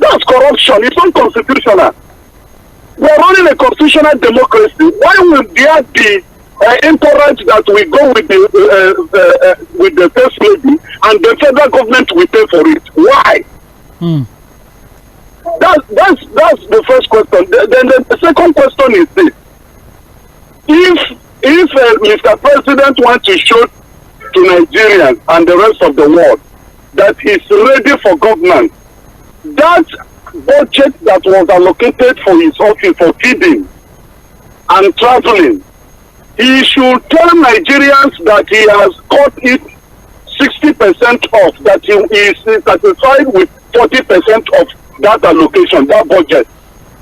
That's corruption. It's unconstitutional. We are running a constitutional democracy. Why would there be encourage that we go with the first lady and the federal government will pay for it? Why? That's the first question. Then the second question is this: if Mr. President wants to show to Nigerians and the rest of the world that he's ready for governance, that budget that was allocated for his office for feeding and traveling, he should tell Nigerians that he has cut it 60% off, that he is satisfied with 40% of that allocation, that budget.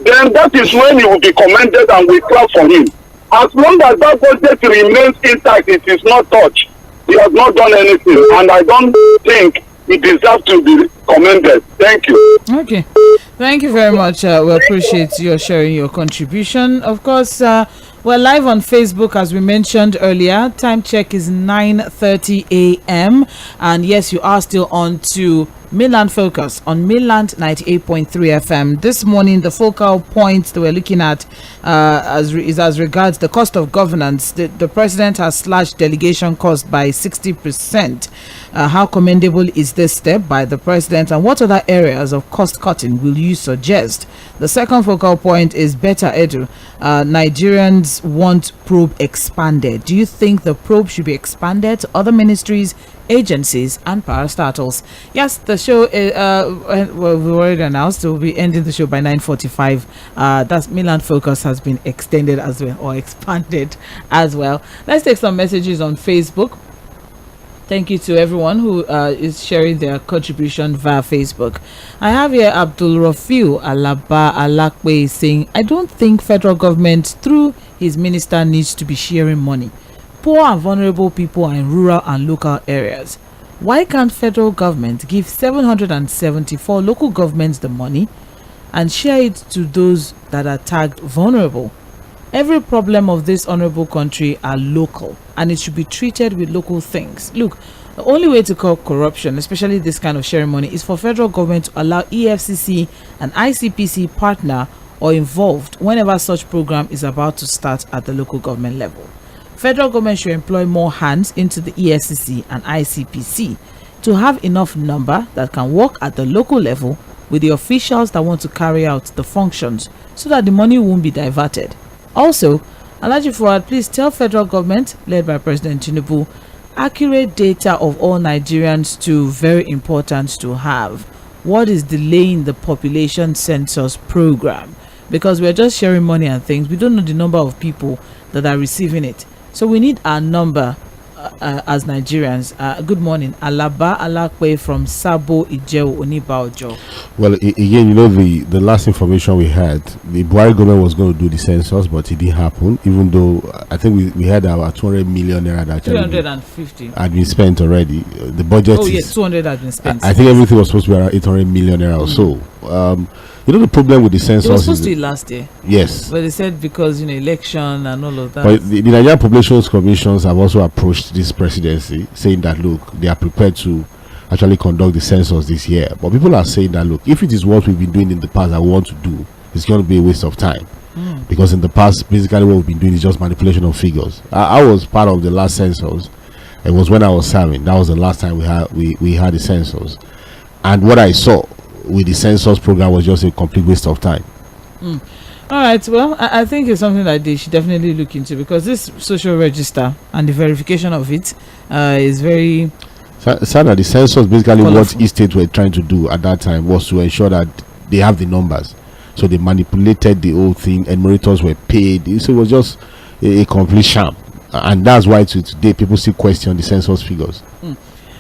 Then that is when he will be commended and we clap for him. As long as that budget remains intact, it is not touched. He has not done anything, and I don't think he deserves to be commended. Thank you. Okay. Thank you very much. We appreciate your sharing your contribution. Of course, we're live on Facebook, as we mentioned earlier. Time check is 9:30 a.m. And yes, you are still on to Mainland Focus on Mainland 98.3 FM. This morning, the focal points that we're looking at is as regards the cost of governance. The president has slashed delegation cost by 60%. How commendable is this step by the president, and what other areas of cost cutting will you suggest? The second focal point is BETU. Nigerians want probe expanded. Do you think the probe should be expanded to other ministries, agencies, and parastatals? Yes, the show we've already announced we'll be ending the show by 9:45. That's Mainland Focus has been extended as well, or expanded as well. Let's take some messages on Facebook. Thank you to everyone who is sharing their contribution via Facebook. I have here Abdulrafiu Alaba Alakwe saying, I don't think federal government through his minister needs to be sharing money. Poor and vulnerable people are in rural and local areas. Why can't federal government give 774 local governments the money and share it to those that are tagged vulnerable? Every problem of this honorable country are local, and it should be treated with local things. Look, the only way to curb corruption, especially this kind of sharing money, is for federal government to allow EFCC and ICPC partner or involved whenever such program is about to start at the local government level. Federal government should employ more hands into the EFCC and ICPC to have enough number that can work at the local level with the officials that want to carry out the functions so that the money won't be diverted. Also, Alhaji Fuhad, please tell federal government, led by President Tinubu, accurate data of all Nigerians too, very important to have. What is delaying the population census program? Because we're just sharing money and things. We don't know the number of people that are receiving it. So we need our number as Nigerians. Good morning. Alaba Alakwe from Sabo Ijewu Onibaojo. Well, again, you know, the last information we had, the Buhari government was going to do the census, but it didn't happen, even though I think we had our 200 million naira that 350 had been spent already. The budget yes, 200 had been spent. I think everything was supposed to be around 800 million naira or so. You know, the problem with the census, it was supposed to be last year. Yes, but they said because, you know, election and all of that. But the Nigerian Population Commissions have also approached this presidency saying that, look, they are prepared to actually conduct the census this year. But people are saying that, look, if it is what we've been doing in the past that we want to do, it's going to be a waste of time. Because in the past, basically what we've been doing is just manipulation of figures. I was part of the last census. It was when I was serving. That was the last time we had the census. And what I saw with the census program was just a complete waste of time. All right, well, I think it's something that they should definitely look into, because this social register and the verification of it is very sad. That the census, basically colorful. What each state were trying to do at that time was to ensure that they have the numbers. So they manipulated the whole thing, and monitors were paid. So it was just a complete sham. And that's why today people still question the census figures.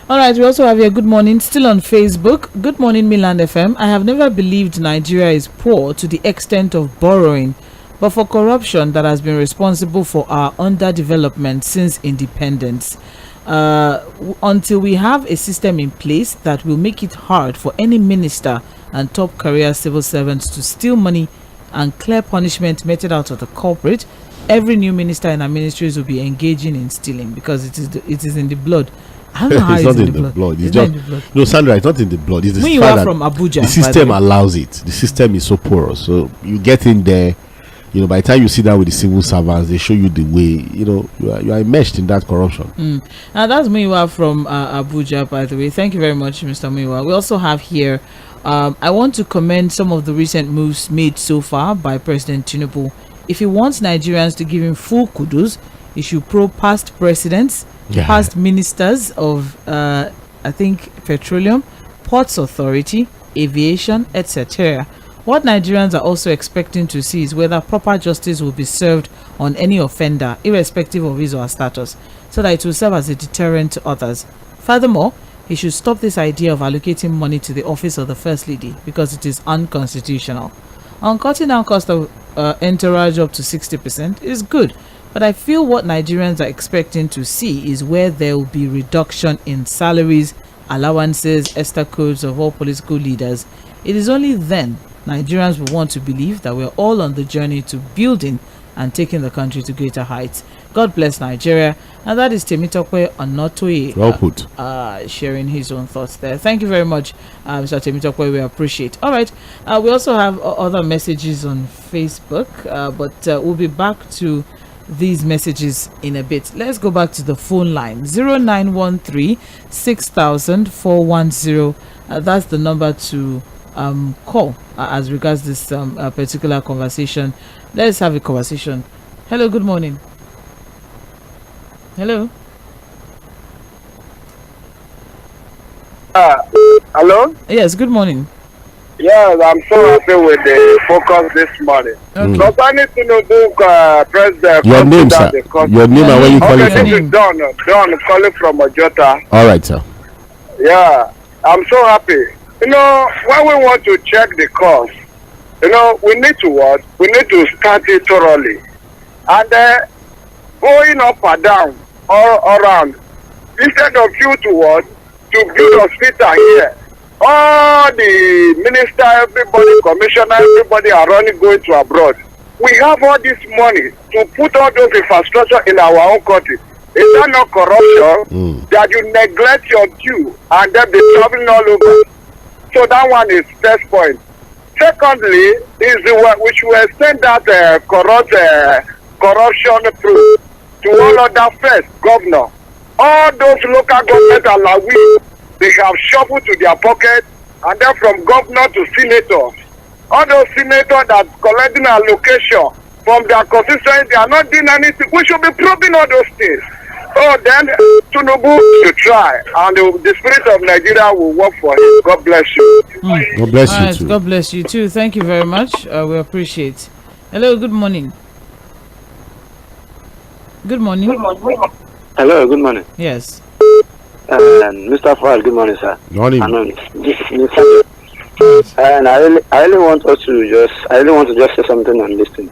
All right, we also have here, good morning, still on Facebook. Good morning, Mainland FM. I have never believed Nigeria is poor to the extent of borrowing, but for corruption that has been responsible for our underdevelopment since independence. Until we have a system in place that will make it hard for any minister and top career civil servants to steal money and clear punishment meted out of the corporate, every new minister in our ministries will be engaging in stealing, because it is in the blood. I don't know how it's not in the blood. It's just, in the blood. No, Sandra, it's not in the blood. It's the when you fact are that from Abuja, the system allows it. The system is so porous. So you get in there, you know, by the time you sit down with the civil servants, they show you the way, you know, you are immersed in that corruption. And that's Muiwa from Abuja, by the way. Thank you very much, Mr. Muiwa. We also have here, I want to commend some of the recent moves made so far by President Tinubu. If he wants Nigerians to give him full kudos, he should probe past presidents, past ministers of, I think, petroleum, ports authority, aviation, etc. What Nigerians are also expecting to see is whether proper justice will be served on any offender, irrespective of his or her status, so that it will serve as a deterrent to others. Furthermore, he should stop this idea of allocating money to the office of the First Lady, because it is unconstitutional. On cutting down cost of entourage up to 60% is good, but I feel what Nigerians are expecting to see is where there will be reduction in salaries, allowances, Esther codes of all political leaders. It is only then Nigerians will want to believe that we're all on the journey to building and taking the country to greater heights. God bless Nigeria. And that is Temitope Onotoye. Well put. Sharing his own thoughts there. Thank you very much, Mr. Temitope. We appreciate. All right. We also have other messages on Facebook, but we'll be back to these messages in a bit. Let's go back to the phone line. 0913 6000 410. That's the number to call as regards this particular conversation. Let's have a conversation. Hello, good morning. Hello. Hello? Yes, good morning. Yes, I'm so happy with the focus this morning. Because I need to know President. Your name, sir. Your name and where you calling from? This is Don calling from Ojota. All right, sir. Yeah, I'm so happy. You know, when we want to check the cost, you know, we need to what? We need to start it thoroughly. And going up and down, all around, instead of you to what? To build hospital here. All the minister, everybody, commissioner, everybody are running going to abroad. We have all this money to put all those infrastructure in our own country. Is that not corruption? That you neglect your due and then be traveling all over. So that one is first point. Secondly, is we should extend that corruption proof to all other first governor. All those local government allowing, they have shuffled to their pocket, and then from governor to senator. All those senators that collecting allocation from their constituency, they are not doing anything. We should be probing all those things. So then, TINUBU to try, and the spirit of Nigeria will work for him. God bless you. God bless you too. God bless you too. Thank you very much. We appreciate. Hello, good morning. Good morning. Hello, good morning. Yes. Mr. Fuhad, good morning, sir. Good morning. And I really want us to just say something on this thing.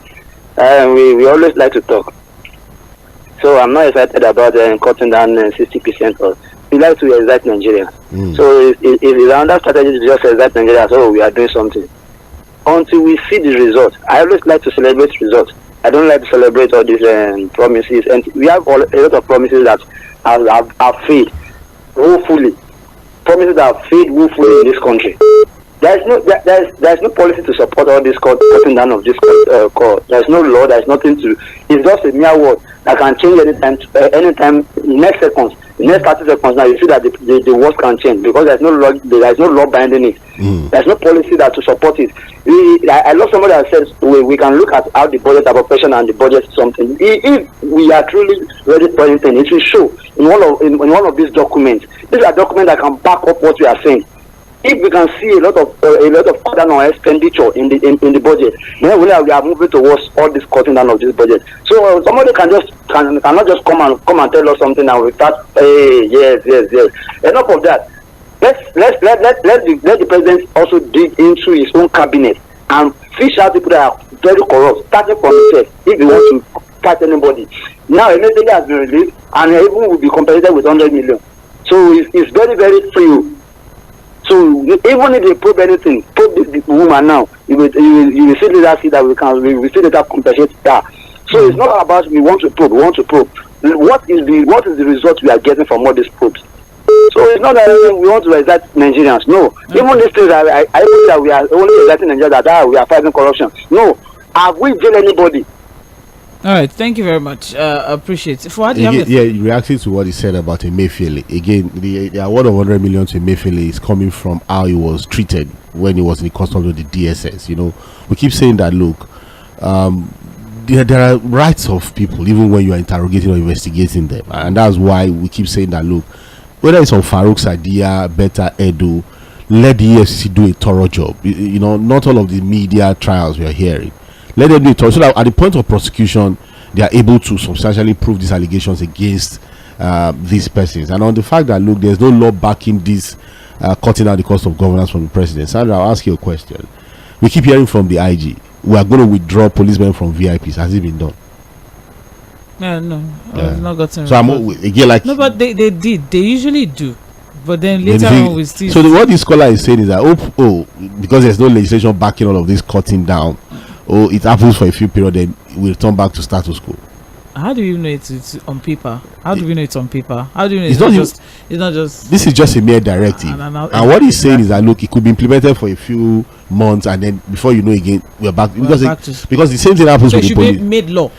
We always like to talk. So I'm not excited about cutting down 60%. Or we like to excite Nigeria. So if another strategy to just excite Nigeria, so we are doing something. Until we see the result, I always like to celebrate results. I don't like to celebrate all these promises, and we have a lot of promises that are failed woefully. Promises that have failed woefully in this country. There's no policy to support all this cutting down of this court. There's no law. There's nothing to. It's just a mere word that can change anytime. Next seconds, next 30 seconds. Now you see that the words can change because there's no law. There's no law binding it. There's no policy that to support it. I love somebody that says we can look at how the budget appropriation and the budget something. If we are truly ready for anything, it will show in one of these documents. These are documents that can back up what we are saying. If we can see a lot of cut down on expenditure in the budget, then we are moving towards all this cutting down of this budget. So somebody cannot just come and tell us something and we start yes. Enough of that. Let the president also dig into his own cabinet and fish out people that are very corrupt, starting from himself. If he wants to fight anybody, now anything has been released and even will be compensated with 100 million. So it's very, very free. So even if they probe anything, probe the woman now, you will see that we will see that compensate that. So it's not about we want to probe. What is the result we are getting from all these probes? So it's not that we want to excite Nigerians. No. Even these things, I think that we are only exciting Nigerians that we are fighting corruption. No. Have we jailed anybody? All right, thank you very much. Appreciate it. Fuhad, reacting to what he said about 괪ᴜᴜᴜ. Again, the award of 100 million to 괪ᴜᴜᴜ is coming from how he was treated when he was in the customs of the DSS. You know, we keep saying that. Look, there are rights of people even when you are interrogating or investigating them, and that's why we keep saying that. Look, whether it's on Farouk Sadia, Betta Edo, let the EFCC do a thorough job. You know, not all of the media trials we are hearing. Let them do it so that at the point of prosecution, they are able to substantially prove these allegations against these persons. And on the fact that, look, there's no law backing this cutting out the cost of governance from the president. Sandra, I'll ask you a question. We keep hearing from the IG, we are going to withdraw policemen from VIPs. Has it been done? No, I've not gotten. So I'm again like no, but they did. They usually do. But then later on we still. So what this scholar is saying is that because there's no legislation backing all of this cutting down. It happens for a few periods, then we'll return back to status quo. How do you know it's on paper? How do we know it's on paper? How do you know it's not just this is just a mere directive. And what he's saying is that, look, it could be implemented for a few months and then before you know again we're back because the same thing happens with the police. It should be made law.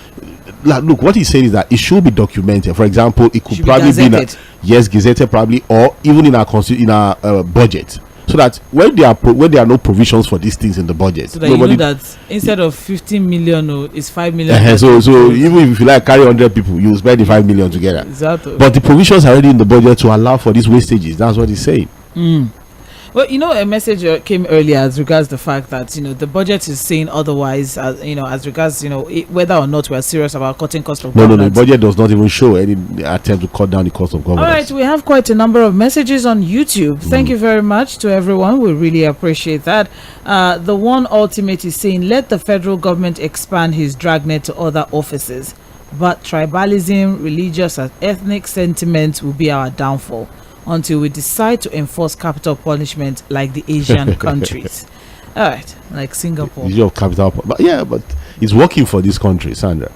Look, what he's saying is that it should be documented. For example, it could probably be gazetted probably, or even in our budget. So that when there are no provisions for these things in the budget, so that you know that instead of 15 million, it's 5 million. So even if you like carry 100 people, you spend the 5 million together. Exactly. But the provisions are already in the budget to allow for these wastages. That's what he's saying. Well, a message came earlier as regards the fact that the budget is saying otherwise. As regards whether or not we are serious about cutting cost of governance. No. The budget does not even show any attempt to cut down the cost of governance. All right, we have quite a number of messages on YouTube. Thank you very much to everyone. We really appreciate that. The one ultimate is saying, let the federal government expand his dragnet to other offices, but tribalism, religious and ethnic sentiment will be our downfall until we decide to enforce capital punishment like the Asian countries. All right, like Singapore. You have capital, but it's working for this country, Sandra.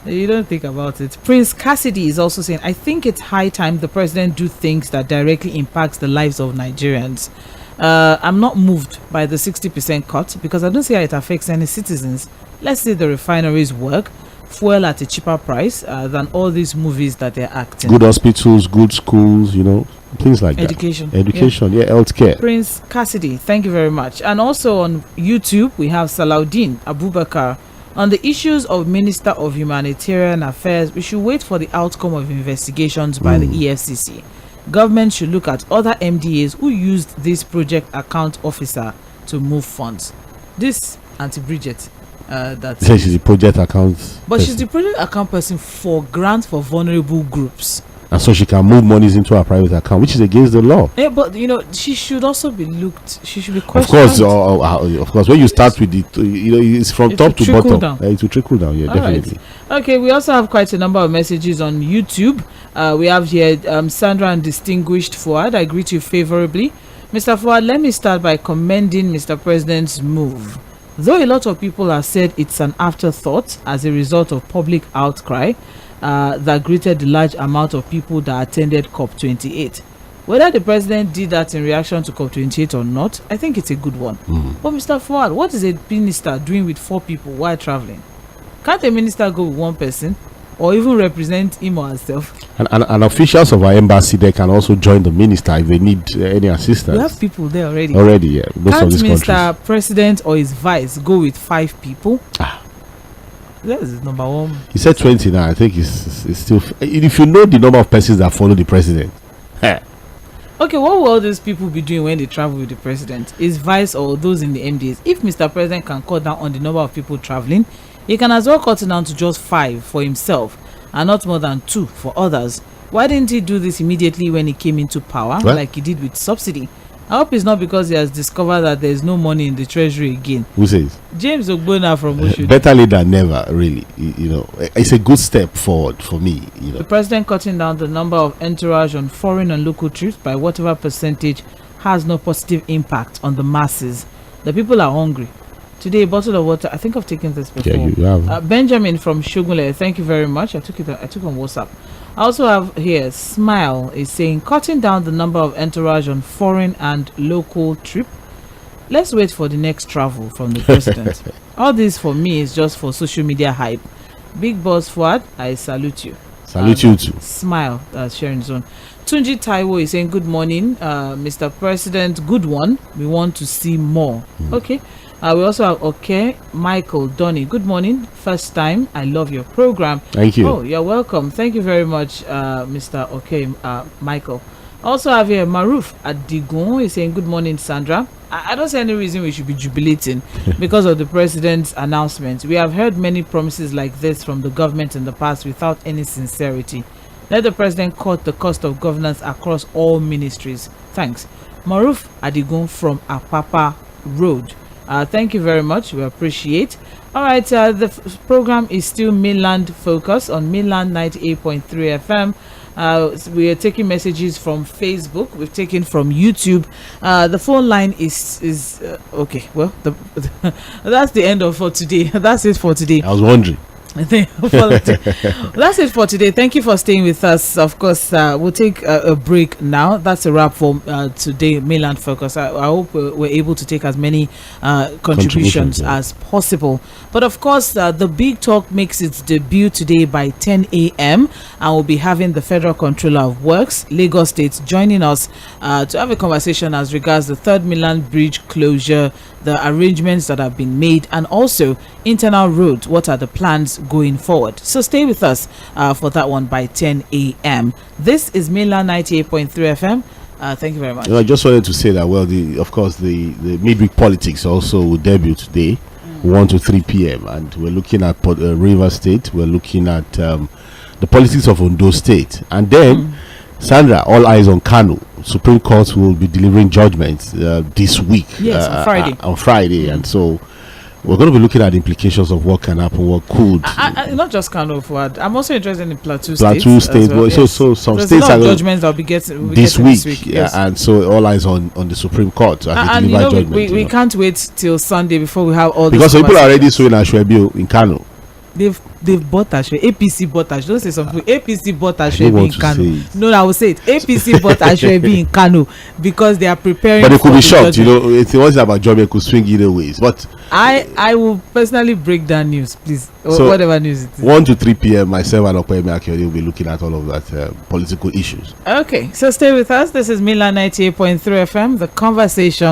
You don't think about it. Prince Cassidy is also saying, I think it's high time the president do things that directly impacts the lives of Nigerians. I'm not moved by the 60% cut because I don't see how it affects any citizens. Let's say the refineries work, fuel at a cheaper price than all these movies that they're acting. Good hospitals, good schools, things like Education. that. Education, healthcare. Prince Cassidy, thank you very much. And also on YouTube, we have Salaudeen Abubakar. On the issues of Minister of Humanitarian Affairs, we should wait for the outcome of investigations by the EFCC. Government should look at other MDAs who used this project account officer to move funds. This Auntie Bridget, she's the project account. But she's the project account person for grants for vulnerable groups. And so she can move monies into her private account, which is against the law. Yeah, but she should also be looked. She should be questioned. Of course. When you start with it, it's from top to bottom. It will trickle down. Yeah, definitely. Right. Okay, we also have quite a number of messages on YouTube. We have here Sandra and distinguished Fuhad. I greet you favorably, Mr. Fuhad. Let me start by commending Mr. President's move. Though a lot of people have said it's an afterthought as a result of public outcry that greeted the large amount of people that attended COP28. Whether the president did that in reaction to COP28 or not, I think it's a good one. But Mr. Fuhad, what is a minister doing with 4 people while traveling? Can't a minister go with 1 person or even represent him or herself? And officials of our embassy, they can also join the minister if they need any assistance. We have people there already. Yeah. Can't Mr. President or his vice go with 5 people? That is number 1. He said 20 now. I think it's still. If you know the number of persons that follow the president. Okay, what will all these people be doing when they travel with the president? His vice or those in the MDAs? If Mr. President can cut down on the number of people traveling, he can as well cut it down to just 5 for himself and not more than 2 for others. Why didn't he do this immediately when he came into power, like he did with subsidy? I hope it's not because he has discovered that there is no money in the treasury again. Who says? James Ogbonna from Oshodi. Better late than never, really. It's a good step forward for me. The president cutting down the number of entourage on foreign and local trips by whatever percentage has no positive impact on the masses. The people are hungry. Today, a bottle of water. I think I've taken this before. Yeah, you have. Benjamin from Shogunle, thank you very much. I took on WhatsApp. I also have here, Smile is saying, cutting down the number of entourage on foreign and local trip. Let's wait for the next travel from the president. All this for me is just for social media hype. Big Boss Fuad, I salute you. Salute you too. Smile, sharing zone. Tunji Taiwo is saying, good morning, Mr. President, good one. We want to see more. Okay. We also have Michael Donny. Good morning. First time. I love your program. Thank you. Oh, you're welcome. Thank you very much, Mr. Michael. Also have here Maruf Adigun is saying, good morning, Sandra. I don't see any reason we should be jubilating because of the president's announcement. We have heard many promises like this from the government in the past without any sincerity. Let the president cut the cost of governance across all ministries. Thanks. Maruf Adigun from Apapa Road. Thank you very much. We appreciate. All right. The program is still Mainland Focus on Mainland 98.3 FM. We are taking messages from Facebook. We've taken from YouTube. The phone line is okay. Well, that's the end of for today. That's it for today. I was wondering. That's it for today. Thank you for staying with us. Of course, we'll take a break now. That's a wrap for today, Mainland Focus. I hope we're able to take as many contributions as possible. But of course, the big talk makes its debut today by 10 a.m. and we'll be having the Federal Controller of Works, Lagos State, joining us to have a conversation as regards the third Mainland Bridge closure, the arrangements that have been made, and also internal road. What are the plans going forward? So stay with us for that one by 10 a.m. This is Mainland 98.3 FM. Thank you very much. I just wanted to say that, well, of course, the midweek politics also will debut today, 1 to 3 p.m. And we're looking at Rivers State. We're looking at the politics of Ondo State. And then, Sandra, all eyes on Kano. Supreme Court will be delivering judgments this week. Yes, on Friday. And so we're going to be looking at the implications of what can happen, what could. Not just Kano, Fuhad. I'm also interested in Plateau State. Well. So some There's states a lot are of judgments that will be getting this week. Yes. And so all eyes on the Supreme Court as they deliver judgment. We can't wait till Sunday before we have all because people are already suing Ashwebi in Kano. They've bought Ashwebi. APC bought Ashwebi. Don't say something. APC bought Ashwebi in Kano. No, I will say it. APC bought Ashwebi in Kano because they are preparing. But they could be shocked, judgment. It's one about job could swing either ways. But I will personally break down news, please. So whatever news it is. 1 to 3 p.m. myself and 괪ᴜᴜ will be looking at all of that political issues. Okay, so stay with us. This is Mainland 98.3 FM, the conversation.